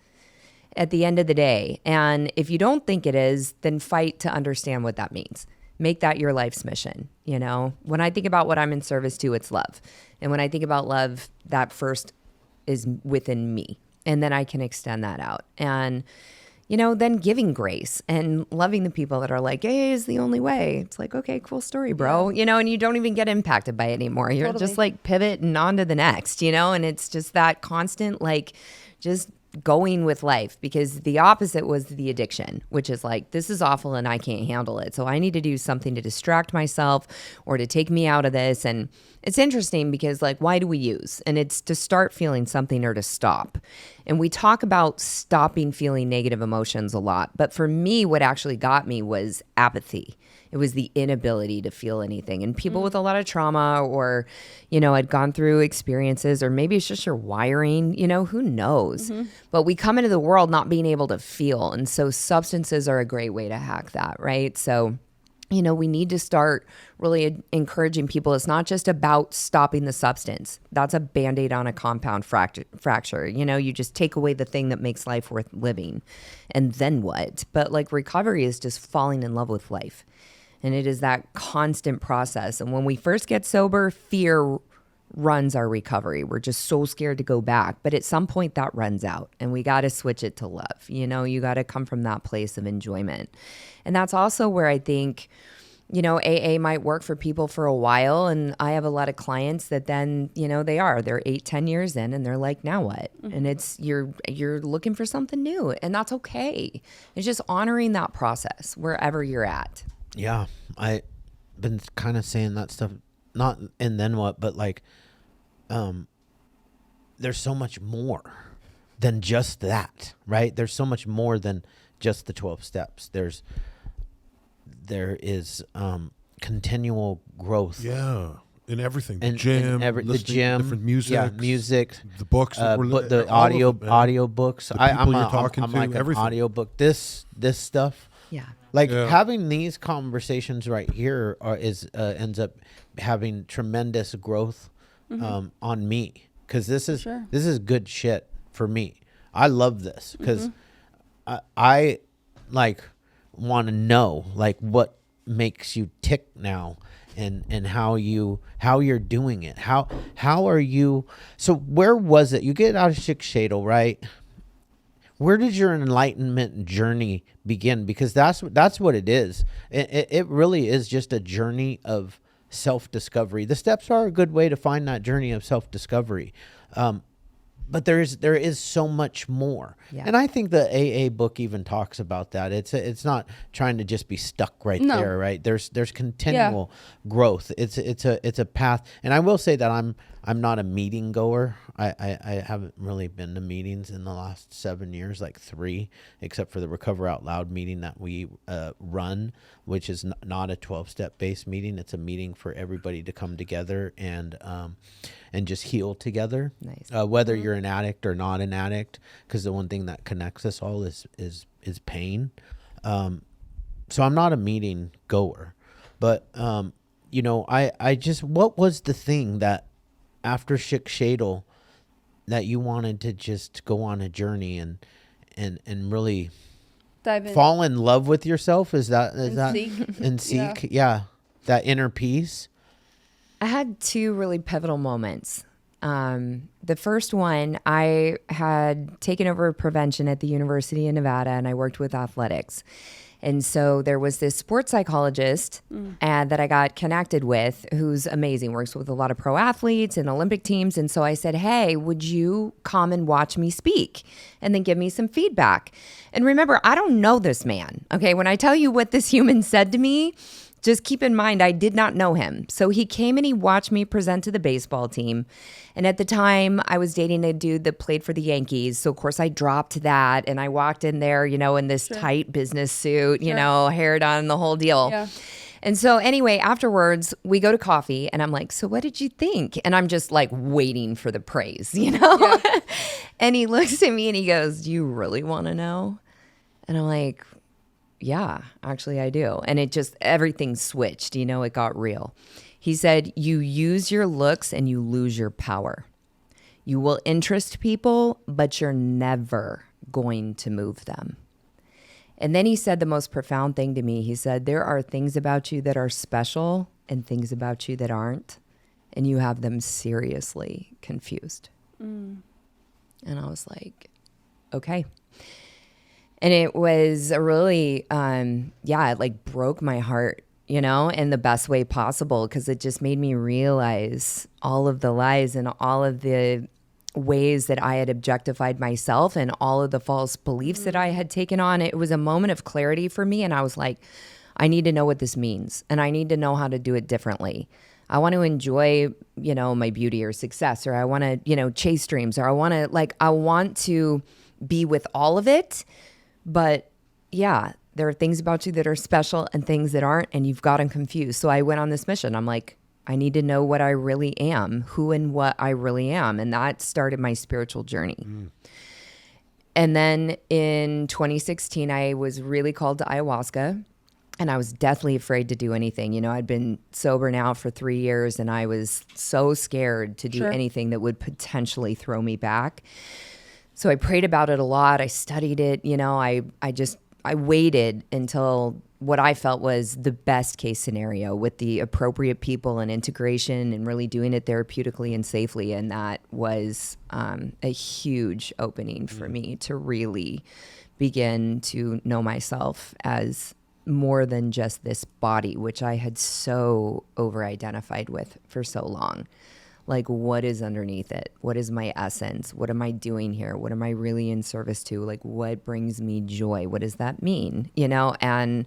at the end of the day. And if you don't think it is, then fight to understand what that means. Make that your life's mission. When I think about what I'm in service to, it's love. And when I think about love, that first is within me. And then I can extend that out. And, then giving grace and loving the people that are like, AA is the only way. It's like, okay, cool story, bro. And you don't even get impacted by it anymore. You're just like pivot and on to the next, and it's just that constant, like, just going with life, because the opposite was the addiction, which is like, this is awful and I can't handle it. So I need to do something to distract myself or to take me out of this. And it's interesting because, like, why do we use? And it's to start feeling something or to stop. And we talk about stopping feeling negative emotions a lot. But for me, what actually got me was apathy. It was the inability to feel anything. And people with a lot of trauma or, had gone through experiences, or maybe it's just your wiring, who knows? But we come into the world not being able to feel. And so substances are a great way to hack that, right? So, we need to start really encouraging people. It's not just about stopping the substance. That's a Band-Aid on a compound fracture. You just take away the thing that makes life worth living. And then what? But like recovery is just falling in love with life. And it is that constant process. And when we first get sober, fear runs our recovery. We're just so scared to go back. But at some point that runs out and we got to switch it to love. You got to come from that place of enjoyment. And that's also where I think, AA might work for people for a while. And I have a lot of clients that then, they're 8-10 years in and they're like, now what? And it's, you're looking for something new, and that's okay. It's just honoring that process wherever you're at. Yeah, I've been kind of saying that stuff, not and then what, but like, there's so much more than just that, right? There's so much more than just the 12 steps. There is continual growth. Yeah, in everything. The And gym, the gym, different music, music, the books, that the all of audio them, books. The people you're I'm talking to, like an everything. audio book. This stuff. Yeah. Like Yeah. having these conversations right here ends up having tremendous growth on me, because this is good shit for me. I love this because I like want to know like what makes you tick now, and how you're doing it. How are you? So where was it? You get out of Schick Shadle, right? Where did your enlightenment journey begin? Because that's what it is. It really is just a journey of self-discovery. The steps are a good way to find that journey of self-discovery. But there is so much more. Yeah. And I think the AA book even talks about that. It's not trying to just be stuck right there, right? There's continual growth. It's a path. And I will say that I'm not a meeting goer. I haven't really been to meetings in the last 7 years, like 3, except for the Recover Out Loud meeting that we run, which is not a 12-step based meeting. It's a meeting for everybody to come together and just heal together. Nice. Whether you're an addict or not an addict, because the one thing that connects us all is pain. So I'm not a meeting goer, but I just, what was the thing that after Schick Shadle that you wanted to just go on a journey and really Dive in. fall in love with yourself? Is that Seek. and seek? Yeah, that inner peace. I had 2 really pivotal moments. The first one, I had taken over prevention at the University of Nevada, and I worked with athletics. And so there was this sports psychologist that I got connected with, who's amazing, works with a lot of pro athletes and Olympic teams. And so I said, hey, would you come and watch me speak and then give me some feedback? And remember, I don't know this man. Okay, when I tell you what this human said to me, just keep in mind, I did not know him. So he came and he watched me present to the baseball team. And at the time, I was dating a dude that played for the Yankees. So, of course, I dropped that. And I walked in there, in this tight business suit, hair done, the whole deal. Yeah. And so anyway, afterwards, we go to coffee. And I'm like, so what did you think? And I'm just like waiting for the praise, Yeah. And he looks at me and he goes, do you really want to know? And I'm like, yeah, actually I do. And it just, everything switched, it got real. He said, you use your looks and you lose your power. You will interest people, but you're never going to move them. And then he said the most profound thing to me. He said, there are things about you that are special and things about you that aren't. And you have them seriously confused. And I was like, okay. And it was a really, it like broke my heart, in the best way possible, because it just made me realize all of the lies and all of the ways that I had objectified myself and all of the false beliefs that I had taken on. It was a moment of clarity for me. And I was like, I need to know what this means. And I need to know how to do it differently. I want to enjoy, my beauty or success, or I want to, chase dreams, or I want to be with all of it. But yeah, there are things about you that are special and things that aren't, and you've got them confused. So I went on this mission. I'm like, I need to know what I really am, who and what I really am. And that started my spiritual journey. And then in 2016, I was really called to ayahuasca, and I was deathly afraid to do anything. I'd been sober now for 3 years, and I was so scared to do anything that would potentially throw me back. So I prayed about it a lot. I studied it. I waited until what I felt was the best case scenario with the appropriate people and integration and really doing it therapeutically and safely. And that was a huge opening for me to really begin to know myself as more than just this body, which I had so over-identified with for so long. Like, what is underneath it? What is my essence? What am I doing here? What am I really in service to? Like, what brings me joy? What does that mean? And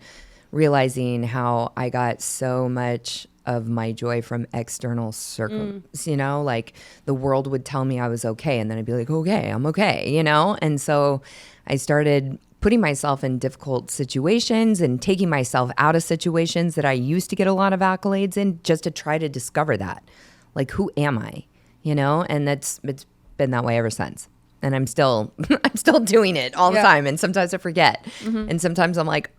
realizing how I got so much of my joy from external circles, like the world would tell me I was okay. And then I'd be like, okay, I'm okay, And so I started putting myself in difficult situations and taking myself out of situations that I used to get a lot of accolades in, just to try to discover that. Like, who am I? And it's been that way ever since. And I'm still doing it all the time. And sometimes I forget. And sometimes I'm like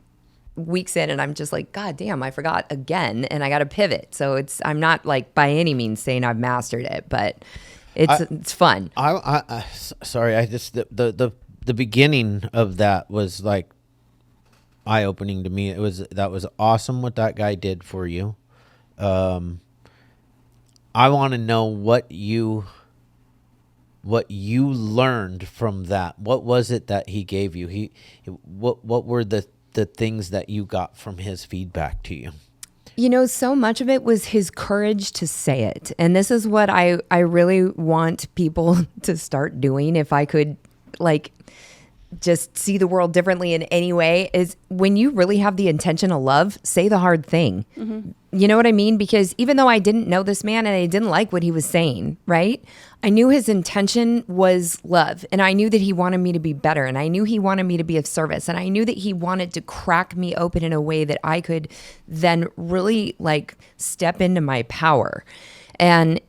weeks in and I'm just like, God damn, I forgot again. And I got to pivot. So I'm not like by any means saying I've mastered it, but it's fun. Sorry. The beginning of that was like eye-opening to me. That was awesome what that guy did for you. I want to know what you learned from that. What was it that he gave you? What were the things that you got from his feedback to you? So much of it was his courage to say it. And this is what I really want people to start doing. If I could just see the world differently in any way, is when you really have the intention of love, say the hard thing. You know what I mean? Because even though I didn't know this man and I didn't like what he was saying, right? I knew his intention was love, and I knew that he wanted me to be better, and I knew he wanted me to be of service, and I knew that he wanted to crack me open in a way that I could then really step into my power. And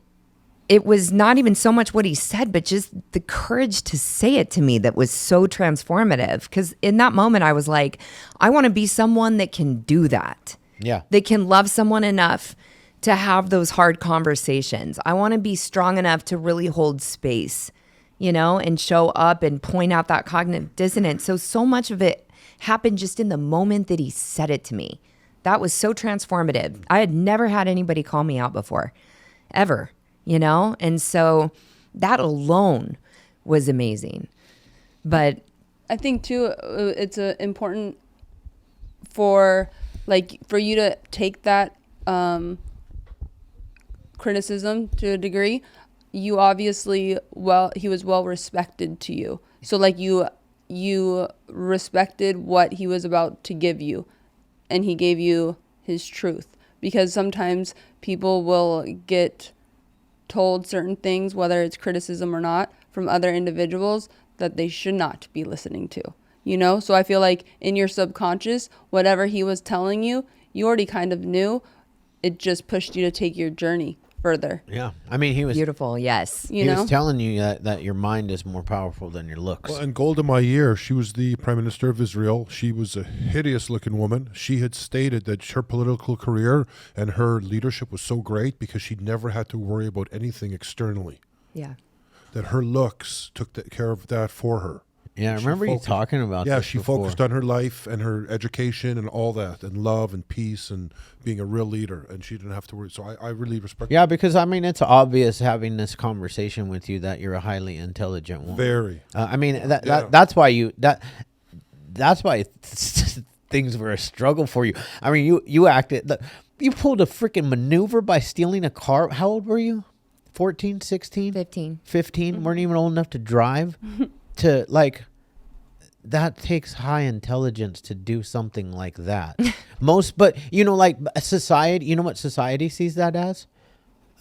it was not even so much what he said, but just the courage to say it to me that was so transformative. Because in that moment, I was like, I want to be someone that can do that. Yeah. They can love someone enough to have those hard conversations. I want to be strong enough to really hold space, and show up and point out that cognitive dissonance. So much of it happened just in the moment that he said it to me. That was so transformative. I had never had anybody call me out before, ever. And so that alone was amazing. But I think too, it's important for you to take that criticism to a degree. You obviously, he was well respected to you. So you respected what he was about to give you, and he gave you his truth. Because sometimes people will get told certain things, whether it's criticism or not, from other individuals that they should not be listening to, So I feel like in your subconscious, whatever he was telling you, you already kind of knew. It just pushed you to take your journey further. Yeah. I mean, he was beautiful. Yes. He was telling you that your mind is more powerful than your looks. Well, and Golda Meir, she was the Prime Minister of Israel. She was a hideous looking woman. She had stated that her political career and her leadership was so great because she'd never had to worry about anything externally. Yeah. That her looks took care of that for her. Yeah, I remember you talking about this. Yeah, she before. focused on her life and her education and all that, and love and peace and being a real leader, and she didn't have to worry. So I really respect Yeah, because, I mean, it's obvious having this conversation with you that you're a highly intelligent woman. Very. I mean, that's why that's why things were a struggle for you. I mean, you acted, you pulled a freaking maneuver by stealing a car. How old were you? 14, 16? 15. 15? Mm-hmm. Weren't even old enough to drive? To that takes high intelligence to do something like that. But society, you know what society sees that as?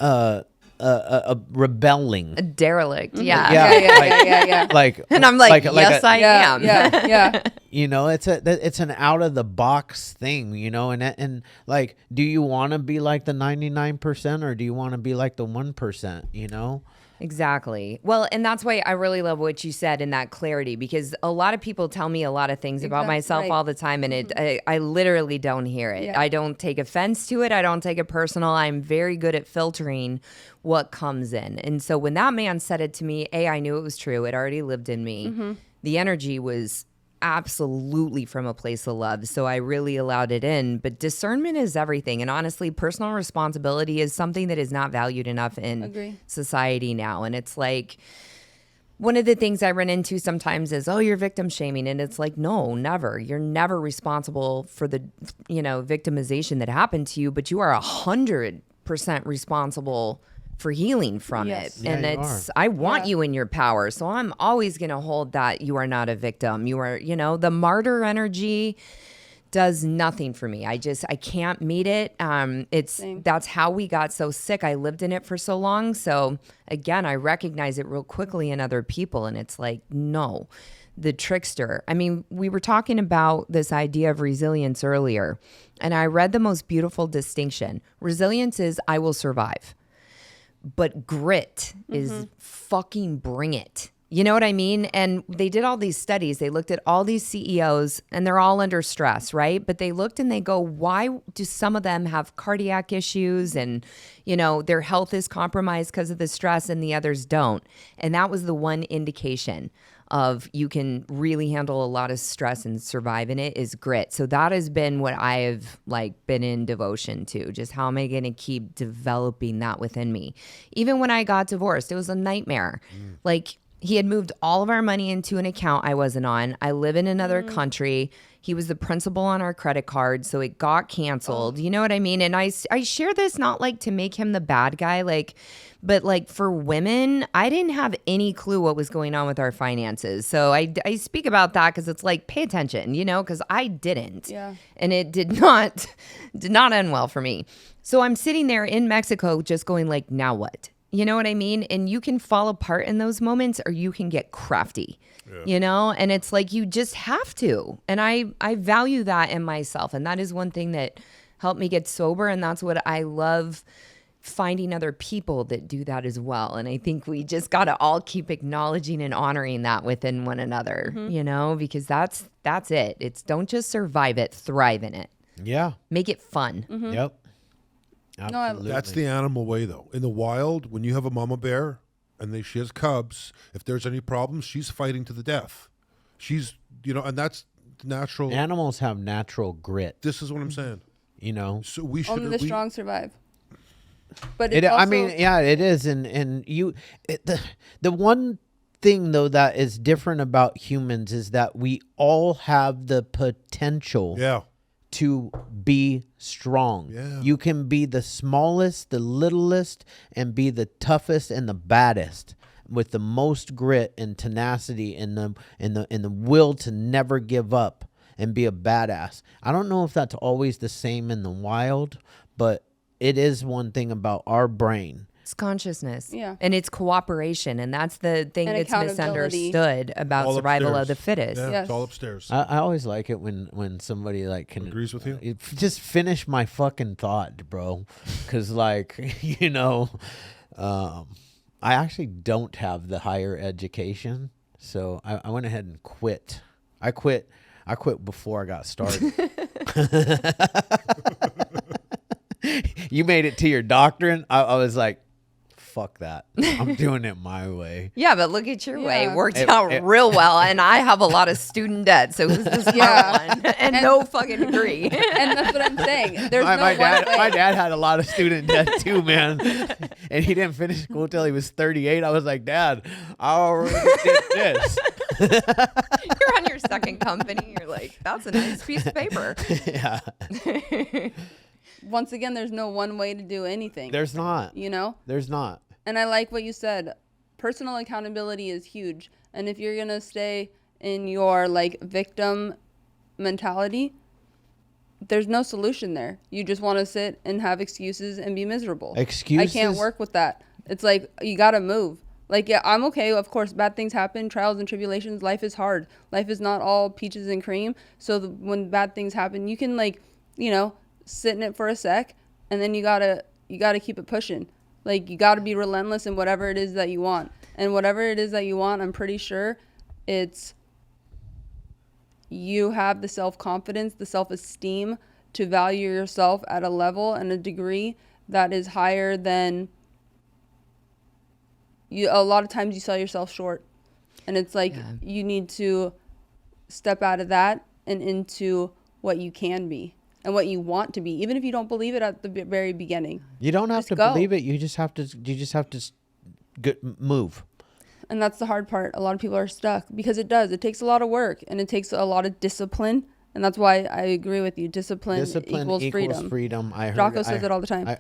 rebelling. A derelict. Mm-hmm. Yeah. Yeah. Like, And I'm like, a- yes, I am. Yeah. you know, it's an out of the box thing, you know, and like, do you want to be like the 99% or do you want to be like the 1%, you know? Exactly. Well, and that's why I really love what you said in that clarity, because a lot of people tell me a lot of things about myself all the time, and I literally don't hear it. Yeah. I don't take offense to it. I don't take it personal. I'm very good at filtering what comes in. And so when that man said it to me, I knew it was true. It already lived in me. The energy was absolutely from a place of love. So I really allowed it in. But discernment is everything. And honestly, personal responsibility is something that is not valued enough in society now. And it's like, one of the things I run into sometimes is, oh, you're victim shaming. And it's like, no, never. You're never responsible for the, victimization that happened to you, but you are 100% responsible for healing from it. Yeah, And I want you in your power. So I'm always going to hold that you are not a victim. You are, the martyr energy does nothing for me. I can't meet it. That's how we got so sick. I lived in it for so long. So again, I recognize it real quickly in other people. And it's like, no, the trickster. I mean, we were talking about this idea of resilience earlier, and I read the most beautiful distinction. Resilience is I will survive. But grit is fucking bring it. You know what I mean? And they did all these studies. They looked at all these CEOs and they're all under stress, right? But they looked and they go, why do some of them have cardiac issues and, their health is compromised because of the stress and the others don't? And that was the one indication of you can really handle a lot of stress and survive in it is grit. So that has been what I have been in devotion to. Just how am I going to keep developing that within me? Even when I got divorced, it was a nightmare. He had moved all of our money into an account I wasn't on. I live in another country. He was the principal on our credit card, so it got canceled. You know what I mean? And I share this not to make him the bad guy, but for women, I didn't have any clue what was going on with our finances. So I speak about that because it's pay attention, because I didn't. Yeah. And it did not end well for me. So I'm sitting there in Mexico just going now what? You know what I mean? And you can fall apart in those moments or you can get crafty, and it's you just have to. And I value that in myself. And that is one thing that helped me get sober. And that's what I love, finding other people that do that as well. And I think we just got to all keep acknowledging and honoring that within one another, because that's it. It's don't just survive it, thrive in it. Yeah. Make it fun. Yep. Absolutely. That's the animal way, though. In the wild, when you have a mama bear and she has cubs, if there's any problems, she's fighting to the death. She's, and that's natural. Animals have natural grit. This is what I'm saying. So we should. Only the strong survive. But it is. And the one thing though that is different about humans is that we all have the potential. Yeah. To be strong. Yeah. You can be the smallest, the littlest, and be the toughest and the baddest with the most grit and tenacity and the will to never give up and be a badass. I don't know if that's always the same in the wild, but it is one thing about our brain. It's consciousness. Yeah. And it's cooperation. And that's the thing And that's misunderstood about all survival upstairs. of the fittest. Yeah, Yes. it's all upstairs. I always like it when somebody can agrees with you. Just finish my fucking thought, bro. Because I actually don't have the higher education, so I went ahead and quit. I quit before I got started. You made it to your doctrine. I was like, fuck that. I'm doing it my way. Yeah, but look at your way. Yeah. Worked out real well. And I have a lot of student debt. So who's the smart one? And no fucking degree. And that's what I'm saying. There's my way. dad had a lot of student debt too, man. And he didn't finish school till he was 38. I was like, Dad, I already did this. You're on your second company. You're like, that's a nice piece of paper. Yeah. Once again, there's no one way to do anything. There's not. There's not. And I like what you said. Personal accountability is huge. And if you're going to stay in your victim mentality, there's no solution there. You just want to sit and have excuses and be miserable. Excuses? I can't work with that. It's like, you got to move. Like, yeah, I'm okay. Of course, bad things happen, trials and tribulations. Life is hard. Life is not all peaches and cream. So when bad things happen, you can, like, sit in it for a sec, and then you gotta keep it pushing. Like, you gotta be relentless in whatever it is that you want. And whatever it is that you want, I'm pretty sure it's you have the self-confidence, the self-esteem to value yourself at a level and a degree that is higher than you. A lot of times you sell yourself short, and it's like, you need to step out of that and into what you can be and what you want to be, even if you don't believe it at the very beginning. You don't have to believe it. You just have to move. And that's the hard part. A lot of people are stuck because it takes a lot of work, and it takes a lot of discipline. And that's why I agree with you. Discipline equals freedom. I heard Jocko says it all the time.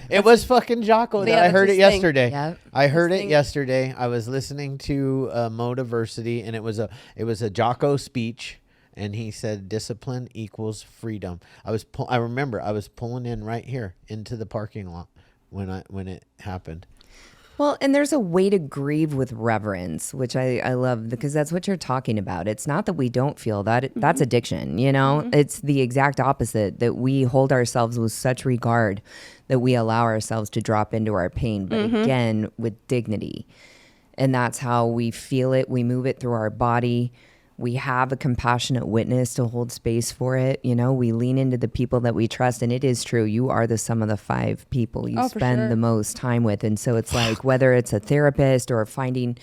It was fucking Jocko. Yeah, I heard it yesterday. Yep. I heard it yesterday. I was listening to Motiversity, and it was a Jocko speech, and he said discipline equals freedom. I remember I was pulling in right here into the parking lot when it happened. Well, and there's a way to grieve with reverence, which I love, because that's what you're talking about. It's not that we don't feel that. That's addiction, It's the exact opposite, that we hold ourselves with such regard that we allow ourselves to drop into our pain, but again, with dignity. And that's how we feel it. We move it through our body. We have a compassionate witness to hold space for it. We lean into the people that we trust. And it is true. You are the sum of the 5 people you spend the most time with. And so it's like, whether it's a therapist or finding,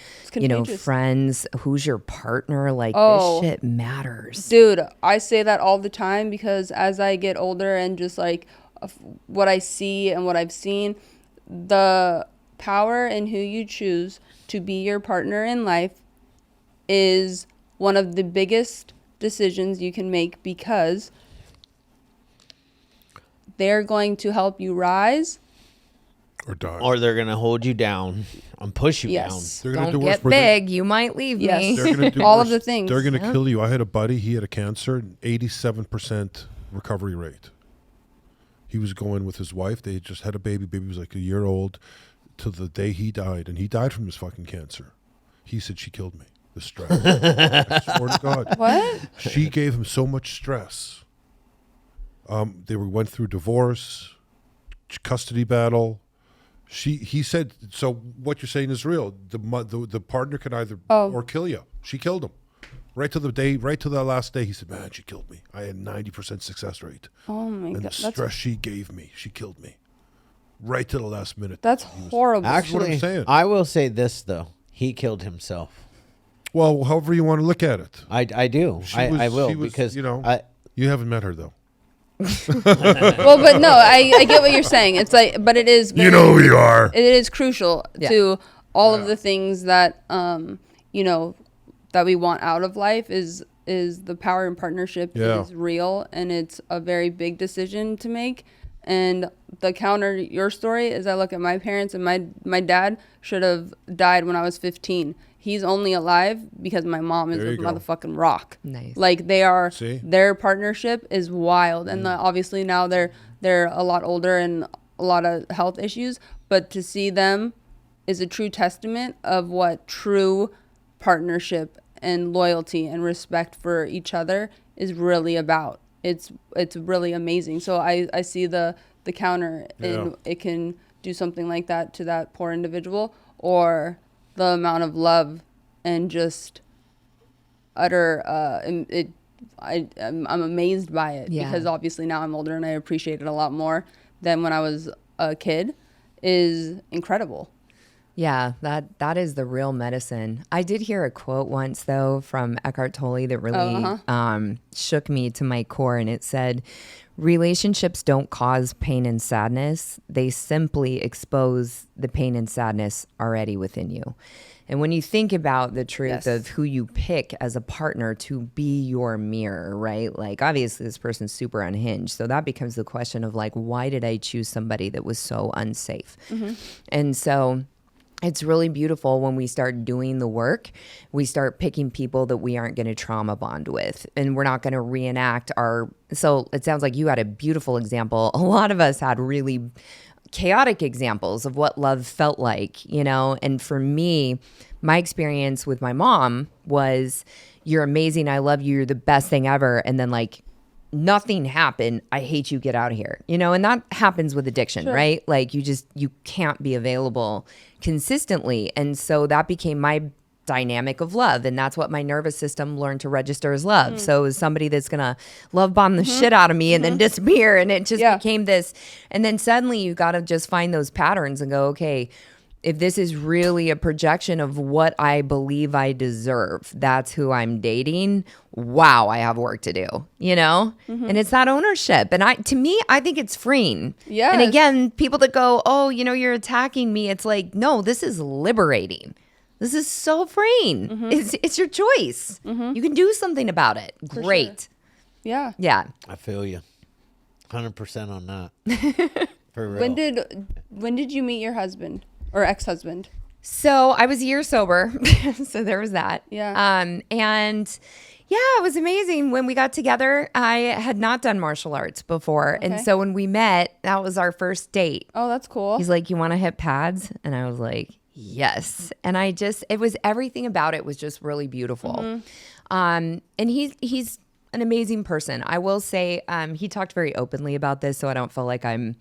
friends, who's your partner, like, this shit matters. Dude, I say that all the time, because as I get older and just like what I see and what I've seen, the power in who you choose to be your partner in life is one of the biggest decisions you can make, because they're going to help you rise or die, or they're gonna hold you down and push you down. They're gonna Don't get big. You might leave me. They're gonna do all worse. of the things. They're gonna kill you. I had a buddy. He had a cancer, 87% recovery rate. He was going with his wife. They just had a baby. Baby was like a year old, till the day he died, and he died from his fucking cancer. He said, she killed me. The stress. I swear to God. What? She gave him so much stress. They went through divorce, custody battle. He said, so what you're saying is real. The partner can either or kill you. She killed him. Right to the last day, he said, man, she killed me. I had 90% success rate. Oh my God. And the stress she gave me, she killed me. Right to the last minute. That's horrible. Actually, what I'm saying. I will say this, though. He killed himself. Well, however you want to look at it. I do. I will, because you haven't met her though. Well, but no, I get what you're saying. It's like, but it is. You know who you are. It is crucial to all of the things that that we want out of life. Is the power in partnership is real, and it's a very big decision to make. And the counter to your story is, I look at my parents, and my dad should have died when I was 15. He's only alive because my mom is a motherfucking rock. Nice. Like, their partnership is wild. And obviously now they're a lot older and a lot of health issues. But to see them is a true testament of what true partnership and loyalty and respect for each other is really about. It's really amazing. So I see the counter in it can do something like that to that poor individual, or the amount of love and just utter I'm amazed by it, because obviously now I'm older and I appreciate it a lot more than when I was a kid. Is incredible. Yeah, that is the real medicine. I did hear a quote once, though, from Eckhart Tolle that really shook me to my core, and it said, relationships don't cause pain and sadness. They simply expose the pain and sadness already within you. And when you think about the truth of who you pick as a partner to be your mirror, right? Like, obviously this person's super unhinged. So that becomes the question of, like, why did I choose somebody that was so unsafe? And so it's really beautiful when we start doing the work. We start picking people that we aren't going to trauma bond with, and we're not going to reenact our. So it sounds like you had a beautiful example. A lot of us had really chaotic examples of what love felt like, you know? And for me, my experience with my mom was, you're amazing. I love you. You're the best thing ever. And then like, nothing happened. I hate you. Get out of here. You know, and that happens with addiction, right? Like you can't be available consistently. And so that became my dynamic of love. And that's what my nervous system learned to register as love. So it was somebody that's going to love bomb the shit out of me and then disappear. And it just became this. And then suddenly you got to just find those patterns and go, okay, if this is really a projection of what I believe I deserve, that's who I'm dating. Wow, I have work to do, you know? And it's that ownership. And to me, I think it's freeing. Yes. And again, people that go, oh, you know, you're attacking me. It's like, no, this is liberating. This is so freeing. It's your choice. You can do something about it. Great. Yeah. Yeah. I feel you. 100% on that. For real. When did you meet your husband or ex-husband? So I was a year sober. So there was that. Yeah. And yeah, it was amazing. When we got together, I had not done martial arts before. Okay. And so when we met, that was our first date. Oh, that's cool. He's like, you want to hit pads? And I was like, yes. And it was everything about it was just really beautiful. And he's an amazing person. I will say, he talked very openly about this, so I don't feel like I'm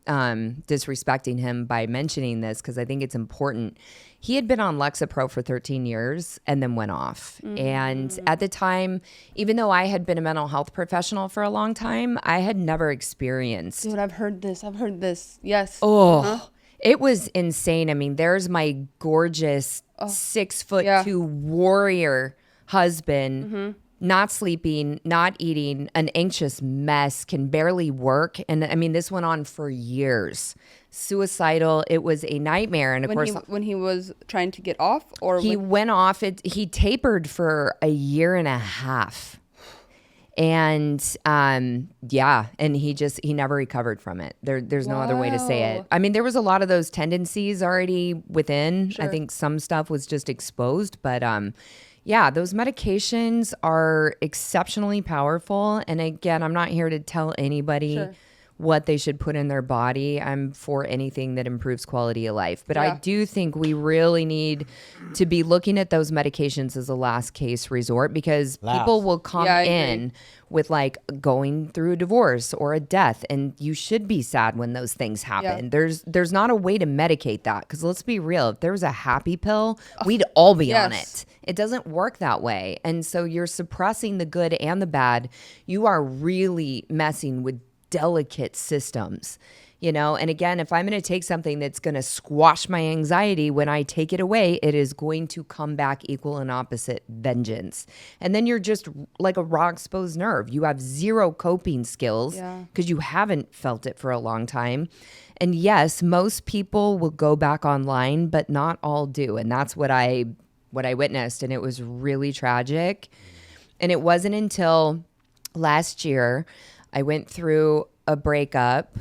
disrespecting him by mentioning this, because I think it's important. He had been on Lexapro for 13 years and then went off. And at the time, even though I had been a mental health professional for a long time, I had never experienced. Dude, I've heard this. Yes. Oh, it was insane. I mean, there's my gorgeous 6'2" warrior husband, not sleeping, not eating, an anxious mess, can barely work. And I mean, this went on for years. Suicidal. It was a nightmare. And of course, when he was trying to get off, or he went off. He tapered for a year and a half. And and he never recovered from it. There's no other way to say it. I mean, there was a lot of those tendencies already within. I think some stuff was just exposed, but those medications are exceptionally powerful. And again, I'm not here to tell anybody what they should put in their body. I'm for anything that improves quality of life. But I do think we really need to be looking at those medications as a last case resort, because people will come in with like going through a divorce or a death, and you should be sad when those things happen. There's not a way to medicate that, because let's be real, if there was a happy pill, we'd all be on it. It doesn't work that way. And so you're suppressing the good and the bad. You are really messing with delicate systems, you know? And again, if I'm going to take something that's going to squash my anxiety, when I take it away, it is going to come back equal and opposite vengeance. And then you're just like a raw exposed nerve. You have zero coping skills because you haven't felt it for a long time. And yes, most people will go back online, but not all do. And that's what I witnessed. And it was really tragic. And it wasn't until last year I went through a breakup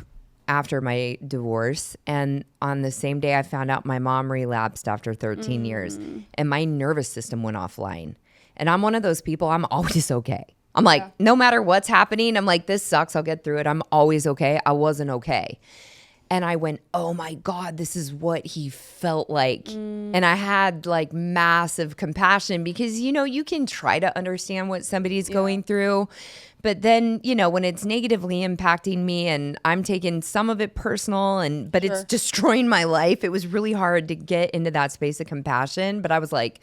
after my divorce, and on the same day I found out my mom relapsed after 13 years, and my nervous system went offline. And I'm one of those people, I'm always okay. I'm like, no matter what's happening, I'm like, this sucks, I'll get through it. I'm always okay. I wasn't okay. And I went, oh my God, this is what he felt like. And I had like massive compassion, because, you know, you can try to understand what somebody's going through. But then, you know, when it's negatively impacting me and I'm taking some of it personal, but it's destroying my life, it was really hard to get into that space of compassion. But I was like,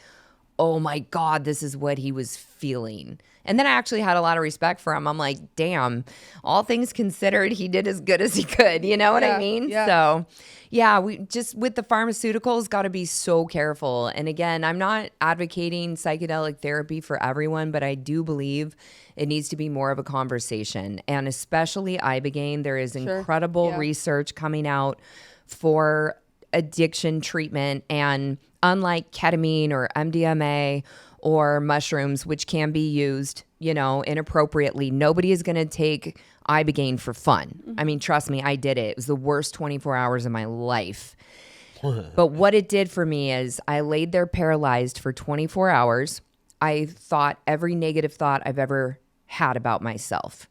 oh my God, this is what he was feeling. And then I actually had a lot of respect for him. I'm like, damn, all things considered, he did as good as he could. You know what I mean? Yeah. So yeah, we just, with the pharmaceuticals, got to be so careful. And again, I'm not advocating psychedelic therapy for everyone, but I do believe it needs to be more of a conversation. And especially ibogaine, there is incredible research coming out for addiction treatment. And unlike ketamine or MDMA or mushrooms, which can be used, you know, inappropriately, nobody is going to take ibogaine for fun. I mean, trust me, I did it. It was the worst 24 hours of my life. But what it did for me is I laid there paralyzed for 24 hours. I thought every negative thought I've ever had about myself.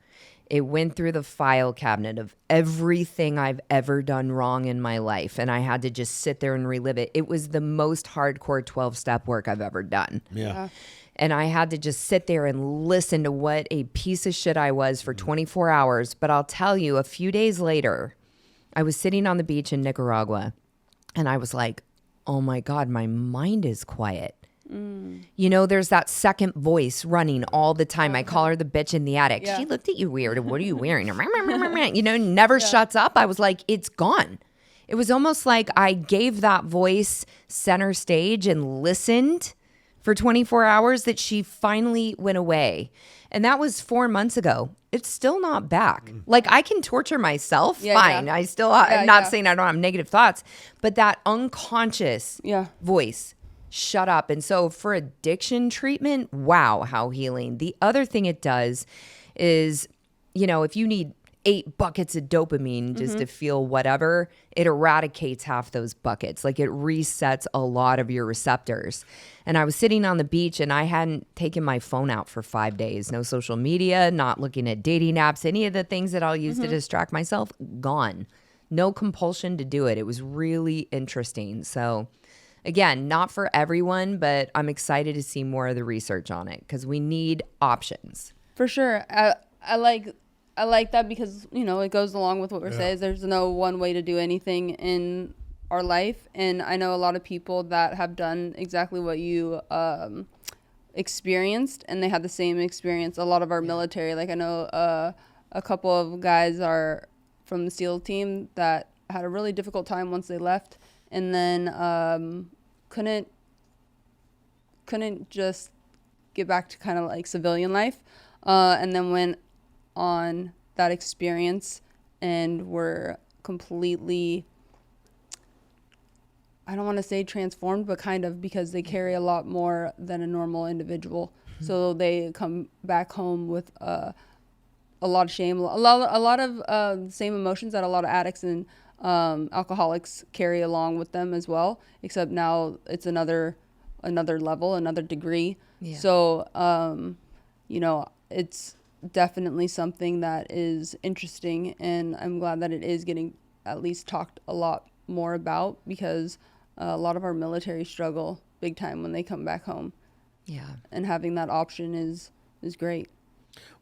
It went through the file cabinet of everything I've ever done wrong in my life, and I had to just sit there and relive it. It was the most hardcore 12-step work I've ever done. Yeah. And I had to just sit there and listen to what a piece of shit I was for 24 hours. But I'll tell you, a few days later, I was sitting on the beach in Nicaragua, and I was like, oh my God, my mind is quiet. You know, there's that second voice running all the time. I call her the bitch in the attic. Yeah. She looked at you weird. What are you wearing? You know, never shuts up. I was like, it's gone. It was almost like I gave that voice center stage and listened for 24 hours that she finally went away. And that was 4 months ago. It's still not back. Like, I can torture myself. Fine. I still, I'm not saying I don't have negative thoughts, but that unconscious voice, shut up. And so for addiction treatment, wow, how healing. The other thing it does is, you know, if you need 8 buckets of dopamine just to feel whatever, it eradicates half those buckets. Like, it resets a lot of your receptors. And I was sitting on the beach and I hadn't taken my phone out for 5 days. No social media, not looking at dating apps, any of the things that I'll use to distract myself, gone. No compulsion to do it. It was really interesting. So again, not for everyone, but I'm excited to see more of the research on it because we need options. For sure. I like that because, you know, it goes along with what we're saying. There's no one way to do anything in our life. And I know a lot of people that have done exactly what you experienced, and they had the same experience. A lot of our military, like I know a couple of guys are from the SEAL team that had a really difficult time once they left, and then couldn't just get back to kind of like civilian life, and then went on that experience and were completely, I don't want to say transformed, but kind of, because they carry a lot more than a normal individual. So they come back home with a lot of shame, a lot of same emotions that a lot of addicts and alcoholics carry along with them as well, except now it's another level, another degree. Yeah. So, you know, it's definitely something that is interesting, and I'm glad that it is getting at least talked a lot more about, because a lot of our military struggle big time when they come back home. Yeah. And having that option is great.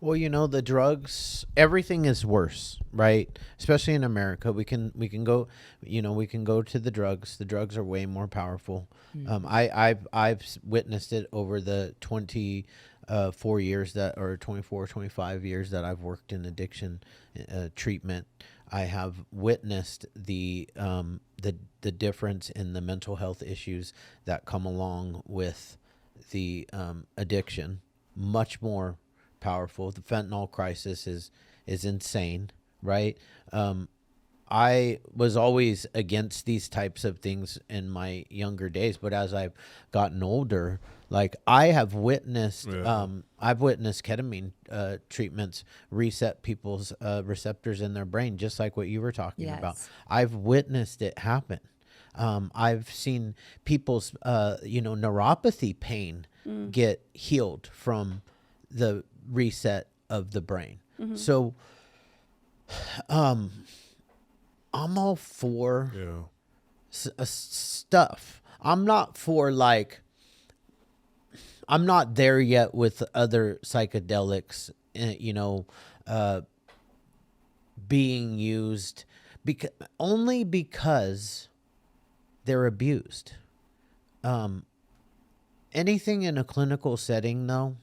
Well, you know, the drugs, everything is worse, right? Especially in America. We can go, you know, we can go to the drugs. The drugs are way more powerful. I've witnessed it over the 24 years that, or 24, 25 years that I've worked in addiction treatment. I have witnessed the difference in the mental health issues that come along with the addiction. Much more powerful. The fentanyl crisis is insane, right? I was always against these types of things in my younger days, but as I've gotten older, like I have witnessed, I've witnessed ketamine treatments reset people's receptors in their brain, just like what you were talking about. I've witnessed it happen. I've seen people's, neuropathy pain get healed from the reset of the brain. So, I'm all for stuff. I'm not for I'm not there yet with other psychedelics, being used only because they're abused. Anything in a clinical setting, though.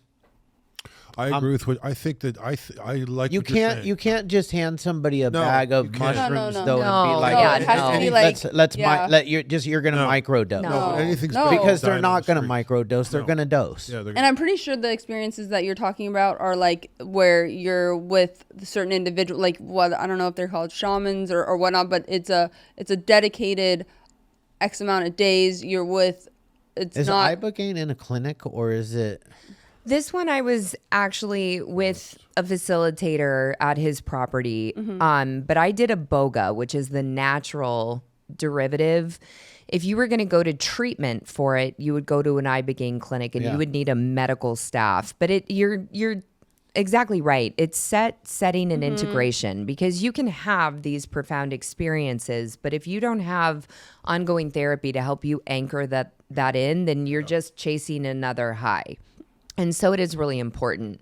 I agree with what I think that I like. You can't just hand somebody a bag of mushrooms though and be like, it has to be like, you're gonna microdose. No, anything's because they're not gonna microdose. They're gonna dose. Yeah, and I'm pretty sure the experiences that you're talking about are like where you're with certain individual, like what, I don't know if they're called shamans or whatnot, but it's a dedicated X amount of days you're with. Is ibogaine in a clinic or is it? This one I was actually with a facilitator at his property, but I did a boga, which is the natural derivative. If you were going to go to treatment for it, you would go to an ibogaine clinic and you would need a medical staff. But you're exactly right. It's setting and integration, because you can have these profound experiences, but if you don't have ongoing therapy to help you anchor that in, then you're just chasing another high. And so it is really important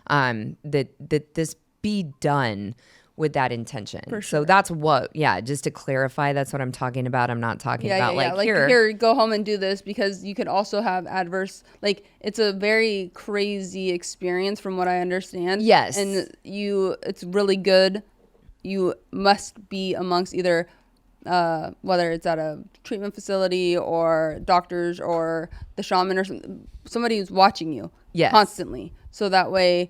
that this be done with that intention. For So sure. that's what, just to clarify, that's what I'm talking about. I'm not talking about like here, go home and do this, because you could also have adverse, like, it's a very crazy experience from what I understand. Yes. And it's really good. You must be amongst either, whether it's at a treatment facility or doctors or the shaman or somebody who's watching you constantly. So that way,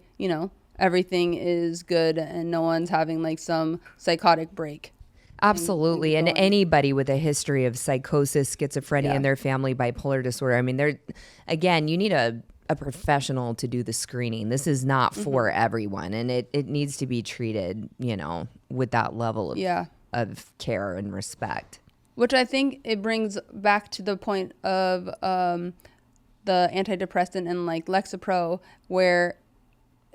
everything is good and no one's having like some psychotic break. Absolutely. And anybody with a history of psychosis, schizophrenia in their family, bipolar disorder, I mean, you need a professional to do the screening. This is not for everyone, and it needs to be treated, with that level of care and respect. Which I think it brings back to the point of the antidepressant and like Lexapro, where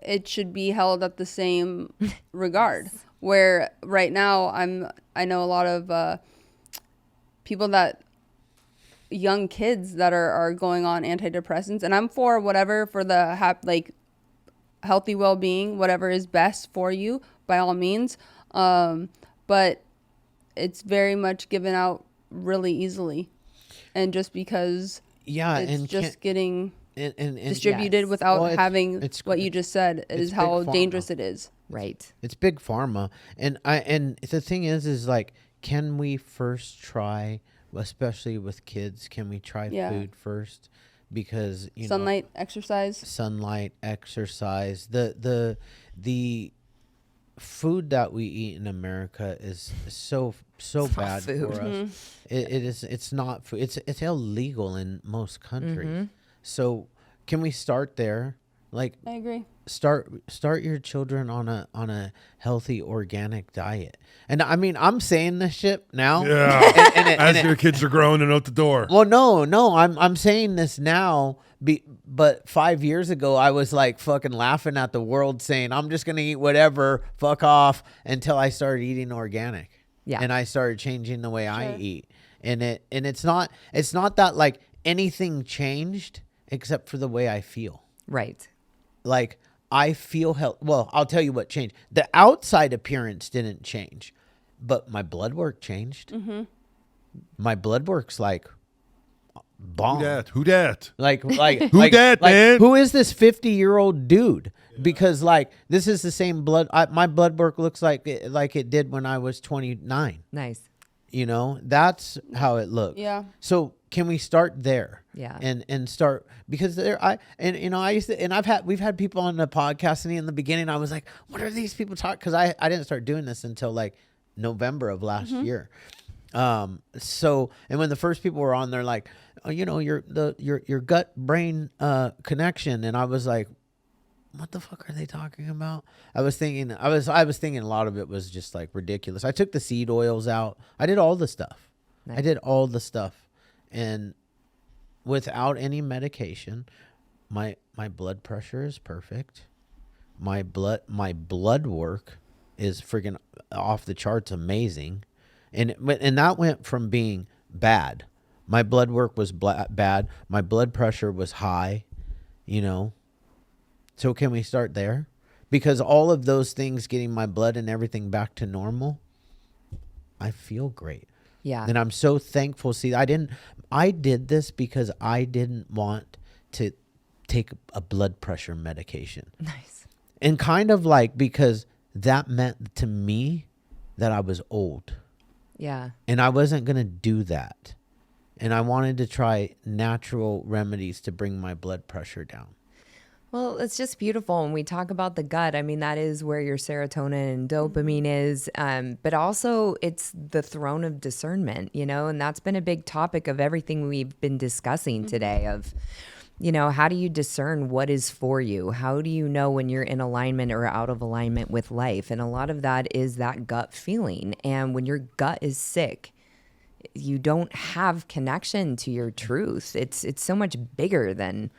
it should be held at the same regard. Yes. Where right now I know a lot of people young kids that are going on antidepressants, and I'm for whatever, for the healthy well-being, whatever is best for you, by all means. But it's very much given out really easily, and just because it's just getting distributed without having what you just said is how dangerous it is. Right. It's big pharma. And the thing is like, can we first try, especially with kids, can we try food first? Because sunlight, exercise. The food that we eat in America is so bad for us. It's not food. It's illegal in most countries. So can we start there? Like, I agree. Start your children on a healthy organic diet. And I mean, I'm saying this shit now. Yeah. As your kids are growing and out the door. Well, no, I'm saying this now. But 5 years ago, I was like fucking laughing at the world, saying I'm just gonna eat whatever, fuck off, until I started eating organic. Yeah. And I started changing the way I eat. And it's not that like anything changed except for the way I feel. Right. Like, I feel well, I'll tell you what changed. The outside appearance didn't change, but my blood work changed. My blood work's like bomb. Who dat? Like who dat, man? Who is this 50-year-old dude? Because like, this is the same blood. My blood work looks like it did when I was 29. Nice. That's how it looks. Yeah. So can we start there? Yeah. And start, because we've had people on the podcast, and in the beginning I was like, what are these people talking? Because I didn't start doing this until like November of last year. So, and when the first people were on, they're like, oh, your gut brain connection, and I was like, what the fuck are they talking about? I was thinking a lot of it was just like ridiculous. I took the seed oils out. I did all the stuff. Nice. I did all the stuff. And without any medication, my blood pressure is perfect. My blood work is freaking off the charts amazing. And that went from being bad. My blood work was bad. My blood pressure was high, So can we start there? Because all of those things, getting my blood and everything back to normal, I feel great. Yeah. And I'm so thankful. See, I did this because I didn't want to take a blood pressure medication. Nice. And kind of like, because that meant to me that I was old. Yeah. And I wasn't going to do that. And I wanted to try natural remedies to bring my blood pressure down. Well, it's just beautiful. When we talk about the gut, I mean, that is where your serotonin and dopamine is. But also it's the throne of discernment, and that's been a big topic of everything we've been discussing today of, how do you discern what is for you? How do you know when you're in alignment or out of alignment with life? And a lot of that is that gut feeling. And when your gut is sick, you don't have connection to your truth. It's so much bigger than,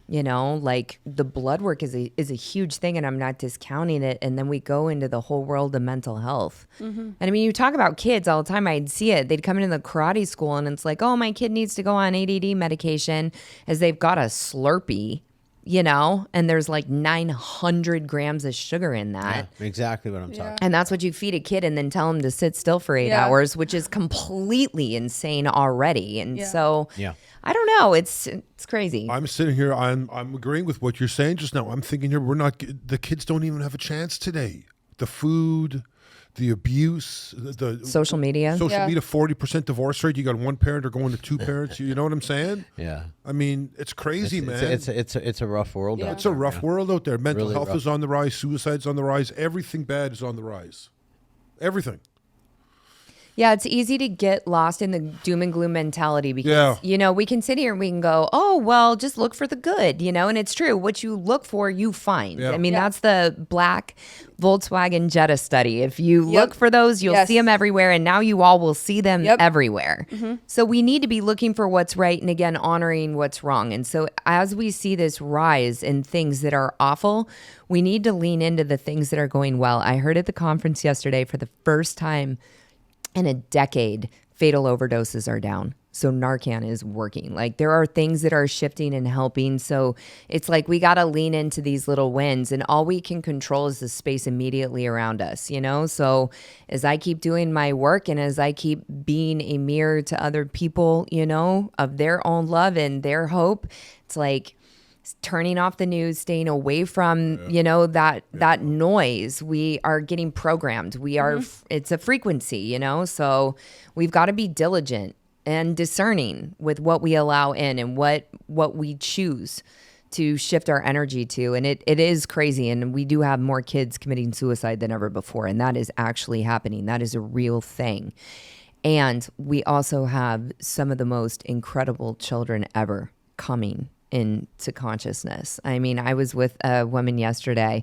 like the blood work is a huge thing, and I'm not discounting it. And then we go into the whole world of mental health. And I mean, you talk about kids all the time. I'd see it. They'd come into the karate school and it's like, oh, my kid needs to go on ADD medication as they've got a Slurpee, and there's like 900 grams of sugar in that. Yeah, exactly what I'm talking about. And that's what you feed a kid and then tell them to sit still for 8 hours, which is completely insane already. And so I don't know. It's crazy. I'm sitting here. I'm agreeing with what you're saying just now. I'm thinking here, the kids don't even have a chance today. The food, the abuse, the social media. 40% divorce rate. You got one parent or going to two parents. You know what I'm saying? Yeah. I mean, it's crazy, man. It's a rough world. Yeah. Out It's a there, rough world out there. Mental Really health rough. is on the rise. Suicide's on the rise. Everything bad is on the rise. Everything. Yeah, it's easy to get lost in the doom and gloom mentality because, we can sit here and we can go, oh, well, just look for the good, and it's true. What you look for, you find. Yeah. I mean, that's the black Volkswagen Jetta study. If you look for those, you'll see them everywhere, and now you all will see them everywhere. So we need to be looking for what's right and, again, honoring what's wrong. And so as we see this rise in things that are awful, we need to lean into the things that are going well. I heard at the conference yesterday for the first time in a decade, fatal overdoses are down. So Narcan is working. Like there are things that are shifting and helping. So it's like we got to lean into these little wins, and all we can control is the space immediately around us, So as I keep doing my work and as I keep being a mirror to other people, of their own love and their hope, it's like turning off the news, staying away from, that noise. We are getting programmed. We are, it's a frequency, so we've got to be diligent and discerning with what we allow in and what we choose to shift our energy to. And it is crazy. And we do have more kids committing suicide than ever before. And that is actually happening. That is a real thing. And we also have some of the most incredible children ever coming into consciousness. I mean, I was with a woman yesterday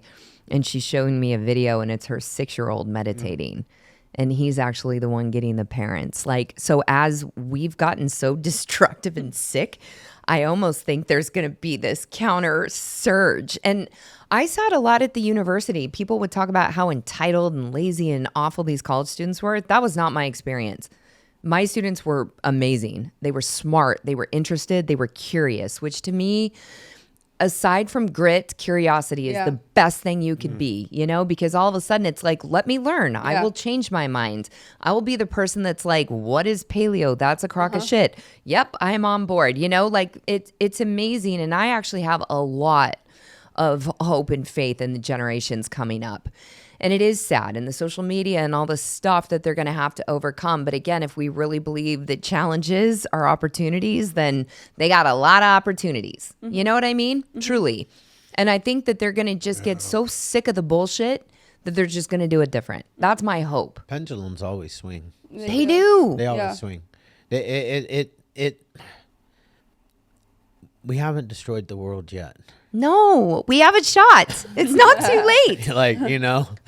and she's showing me a video, and it's her 6-year-old meditating. And he's actually the one getting the parents. Like, so as we've gotten so destructive and sick, I almost think there's going to be this counter surge. And I saw it a lot at the university. People would talk about how entitled and lazy and awful these college students were. That was not my experience. My students were amazing. They were smart. They were interested. They were curious, which to me, aside from grit, curiosity is the best thing you could be, because all of a sudden it's like, let me learn. I will change my mind. I will be the person that's like, what is paleo? That's a crock of shit. Yep, I am on board. Like it's amazing. And I actually have a lot of hope and faith in the generations coming up. And it is sad, and the social media and all the stuff that they're going to have to overcome. But again, if we really believe that challenges are opportunities, then they got a lot of opportunities. You know what I mean? Truly. And I think that they're going to just get so sick of the bullshit that they're just going to do it different. That's my hope. Pendulums always swing. They do. They always swing. We haven't destroyed the world yet. No, we have a shot. It's not too late.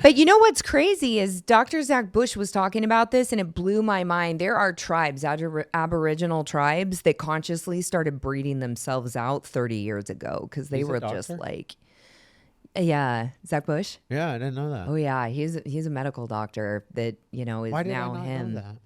But you know what's crazy is Dr. Zach Bush was talking about this, and it blew my mind. There are tribes, Aboriginal tribes, that consciously started breeding themselves out 30 years ago because they were just like, Zach Bush. Yeah, I didn't know that. Oh yeah, he's a medical doctor that is Why did now I not him. know that?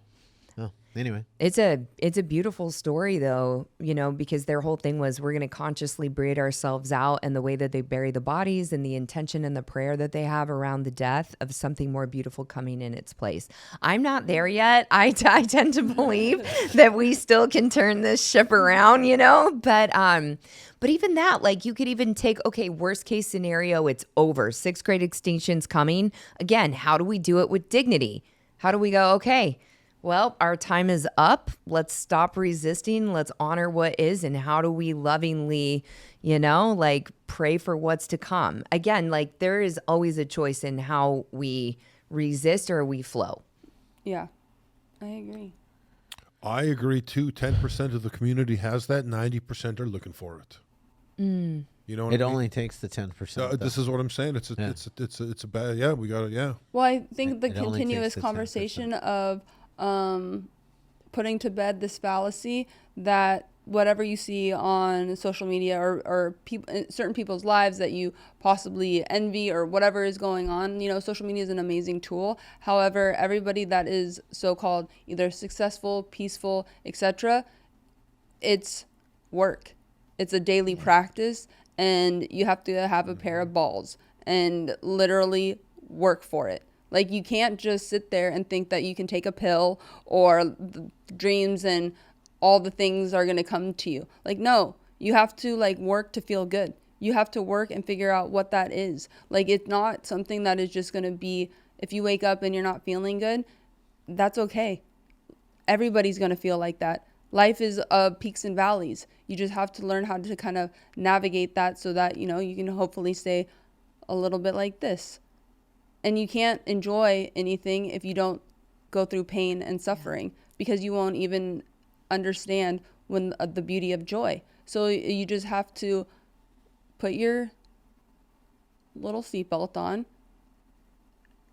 Oh, anyway. It's a beautiful story though, because their whole thing was we're going to consciously breed ourselves out, and the way that they bury the bodies and the intention and the prayer that they have around the death of something more beautiful coming in its place. I'm not there yet. I tend to believe that we still can turn this ship around, but even that, like you could even take, okay, worst case scenario, it's over. 6th grade extinction's coming. Again, how do we do it with dignity? How do we go, okay, well, our time is up. Let's stop resisting. Let's honor what is. And how do we lovingly, pray for what's to come? Again, like there is always a choice in how we resist or we flow. Yeah, I agree. I agree too. 10% of the community has that. 90% are looking for it. You know what I mean? Only takes the 10%. This is what I'm saying. It's a bad. We got it. Yeah. Well, I think the It only continuous takes the conversation of putting to bed this fallacy that whatever you see on social media or certain people's lives that you possibly envy or whatever is going on, you know, social media is an amazing tool. However, everybody that is so-called either successful, peaceful, etc., it's work. It's a daily practice, and you have to have a pair of balls and literally work for it. Like, you can't just sit there and think that you can take a pill or the dreams and all the things are going to come to you. Like, no, you have to like work to feel good. You have to work and figure out what that is. Like, it's not something that is just going to be, if you wake up and you're not feeling good, that's okay. Everybody's going to feel like that. Life is peaks and valleys. You just have to learn how to kind of navigate that so that, you know, you can hopefully stay a little bit like this. And you can't enjoy anything if you don't go through pain and suffering, because you won't even understand when the beauty of joy. So you just have to put your little seatbelt on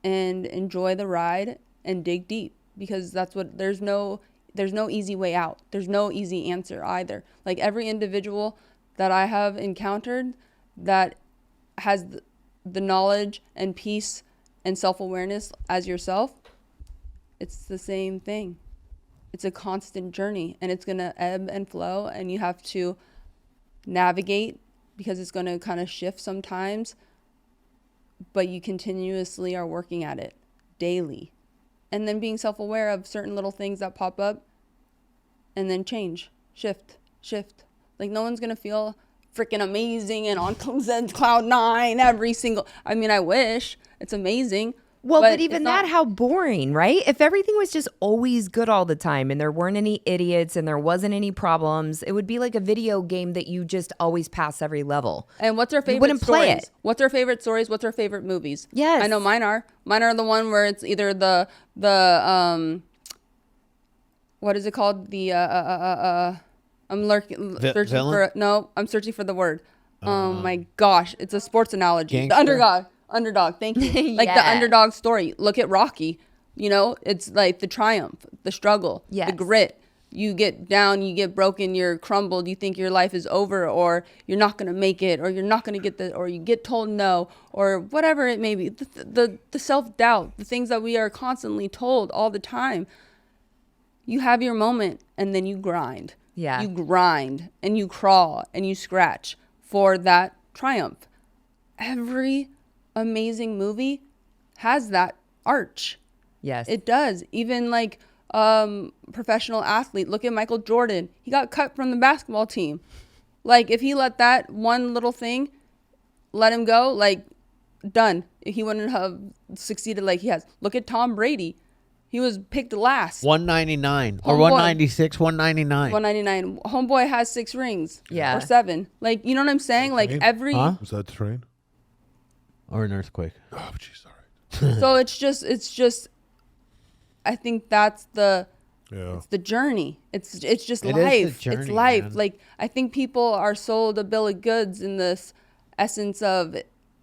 and enjoy the ride and dig deep, because that's what there's no easy way out. There's no easy answer either. Like, every individual that I have encountered that has the knowledge and peace and self-awareness as yourself, it's the same thing. It's a constant journey, and it's going to ebb and flow, and you have to navigate because it's going to kind of shift sometimes, but you continuously are working at it daily. And then being self-aware of certain little things that pop up, and then change, shift. Like, no one's going to feel freaking amazing and on cloud nine every single, I mean, I wish. It's amazing. Well, but even that, how boring, right? If everything was just always good all the time and there weren't any idiots and there wasn't any problems, it would be like a video game that you just always pass every level. And what's our favorite you wouldn't stories? Play it. What's our favorite stories? What's our favorite movies? Yes. I know mine are. Mine are the one where it's either the what is it called? The I'm searching for the word. Oh my gosh, it's a sports analogy. Gangster? The underdog. Thank you. Like the underdog story. Look at Rocky. You know, it's like the triumph, the struggle, the grit. You get down, you get broken, you're crumbled, you think your life is over, or you're not going to make it, or you're not going to get the, or you get told no, or whatever it may be. The self-doubt, the things that we are constantly told all the time. You have your moment, and then you grind. Yeah. You grind, and you crawl, and you scratch for that triumph. Every amazing movie has that arch. Yes. It does. Even like professional athlete, look at Michael Jordan. He got cut from the basketball team. Like, if he let that one little thing let him go, like, done. He wouldn't have succeeded like he has. Look at Tom Brady. He was picked last. 199 or 196, 199. 199. Homeboy has 6 rings. Yeah. Or 7. Like, you know what I'm saying? Like, every... Huh? Was that the train? Or an earthquake. Oh, jeez, all right. So it's just I think that's the Yeah. it's the journey. It's just It is life. the journey, it's life. man. Like, I think people are sold a bill of goods in this essence of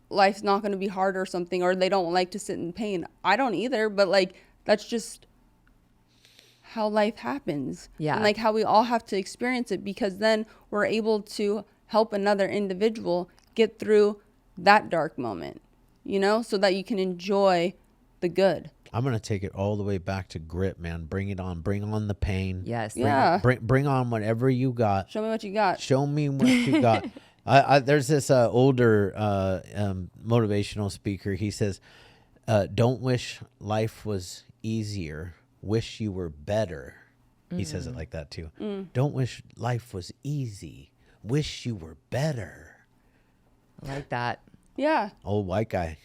life's not going to be hard or something, or they don't like to sit in pain. I don't either, but like, that's just how life happens. Yeah. And like how we all have to experience it, because then we're able to help another individual get through that dark moment, you know, so that you can enjoy the good. I'm going to take it all the way back to grit, man. Bring it on. Bring on the pain. Yes. Yeah. Bring on whatever you got. Show me what you got. Show me what you got. There's this older motivational speaker. He says, don't wish life was easier. Wish you were better. He says it like that too. Don't wish life was easy. Wish you were better. I like that. Yeah. Old white guy.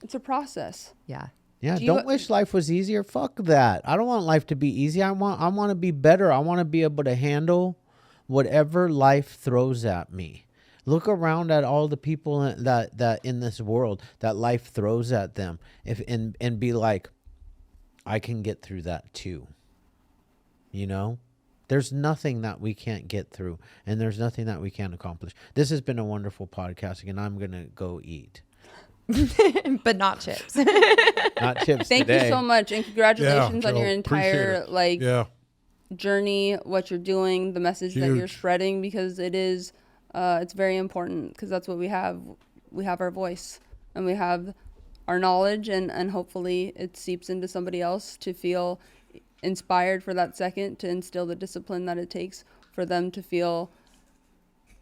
It's a process. Yeah. Yeah, Do don't you- wish life was easier. Fuck that. I don't want life to be easy. I want to be better. I want to be able to handle whatever life throws at me. Look around at all the people that in this world that life throws at them, and be like, I can get through that too. You know? There's nothing that we can't get through, and there's nothing that we can't accomplish. This has been a wonderful podcasting, and I'm going to go eat. But not chips. Not chips Thank today. you so much, and congratulations on Joe, your appreciate entire it. like Yeah. journey, what you're doing, the message that you're Huge. spreading, because it is, it's very important, because that's what we have. We have our voice and we have our knowledge, and hopefully it seeps into somebody else to feel inspired for that second, to instill the discipline that it takes for them to feel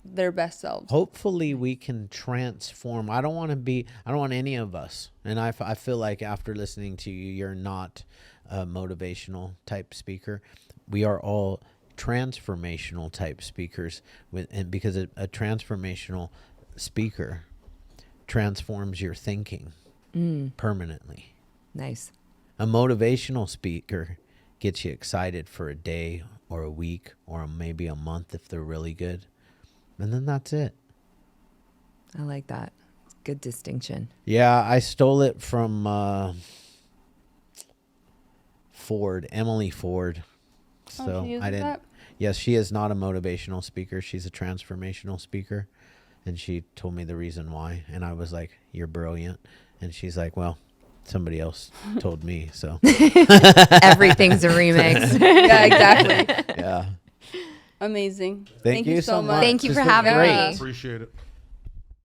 their best selves. Hopefully we can transform. I don't want any of us. And I feel like after listening to you, you're not a motivational type speaker. We are all transformational type speakers, and because a transformational speaker transforms your thinking permanently. Nice. A motivational speaker gets you excited for a day or a week or maybe a month if they're really good. And then that's it. I like that. Good distinction. Yeah, I stole it from Emily Ford. So she uses I didn't. that? Yes, she is not a motivational speaker. She's a transformational speaker. And she told me the reason why. And I was like, you're brilliant. And she's like, well, somebody else told me. So Everything's a remix. Yeah, exactly. yeah. Amazing. Thank you so much. Thank you This for was having great. me. Appreciate it.